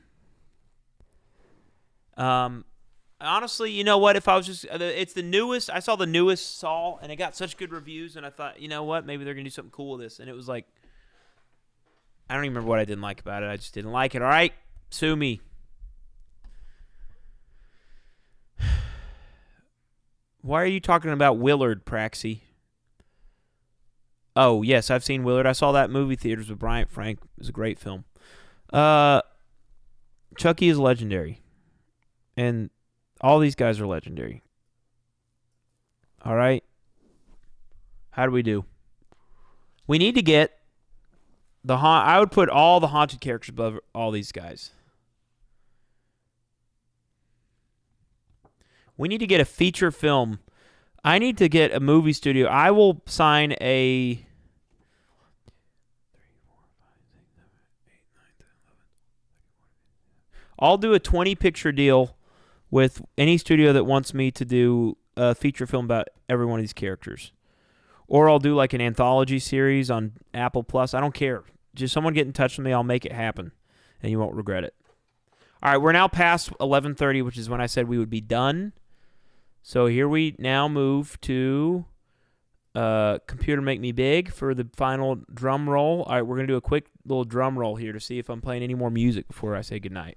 Honestly, you know what? If I was just, it's the newest. I saw the newest Saw, and it got such good reviews, and I thought, you know what? Maybe they're gonna do something cool with this. And it was like, I don't even remember what I didn't like about it. I just didn't like it. All right, sue me. Why are you talking about Willard, Praxi? Oh, yes, I've seen Willard. I saw that in movie theaters with Bryant Frank. It was a great film. Chucky is legendary. And all these guys are legendary. All right? How do we do? We need to get I would put all the haunted characters above all these guys. We need to get a feature film. I need to get a movie studio. I will sign a... I'll do a 20-picture deal with any studio that wants me to do a feature film about every one of these characters. Or I'll do like an anthology series on Apple Plus. I don't care. Just someone get in touch with me. I'll make it happen, and you won't regret it. All right, we're now past 11:30, which is when I said we would be done. So here we now move to Computer Make Me Big for the final drum roll. All right, we're going to do a quick little drum roll here to see if I'm playing any more music before I say goodnight.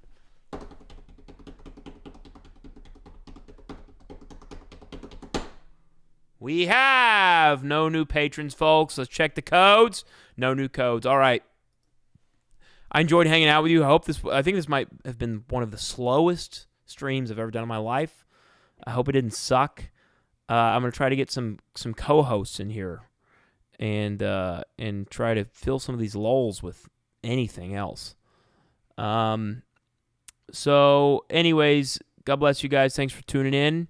We have no new patrons, folks. Let's check the codes. No new codes. All right. I enjoyed hanging out with you. I think this might have been one of the slowest streams I've ever done in my life. I hope it didn't suck. I'm going to try to get some co-hosts in here and try to fill some of these lulls with anything else. So, anyways, God bless you guys. Thanks for tuning in.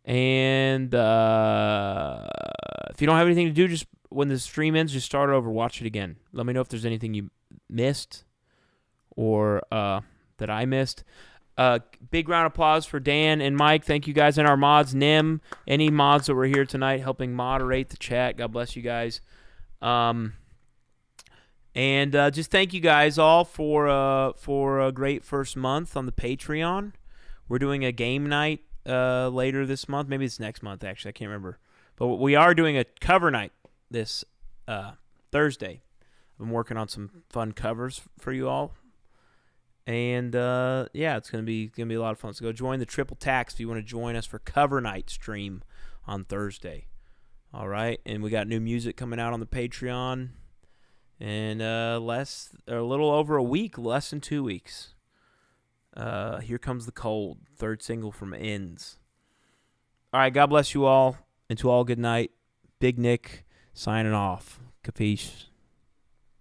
And if you don't have anything to do, just when the stream ends, just start over, watch it again. Let me know if there's anything you missed or that I missed. Big round of applause for Dan and Mike. Thank you guys, and our mods, Nim, any mods that were here tonight helping moderate the chat. God bless you guys. And just thank you guys all for a great first month on the Patreon. We're doing a game night later this month. Maybe it's next month, actually. I can't remember. But we are doing a cover night this Thursday. I've been working on some fun covers for you all. And, it's gonna be a lot of fun. So go join the Triple Tax if you want to join us for cover night stream on Thursday. All right? And we got new music coming out on the Patreon. And a little over a week, less than 2 weeks. Here Comes the Cold, third single from Ends. All right, God bless you all, and to all good night. Big Nick signing off. Capiche.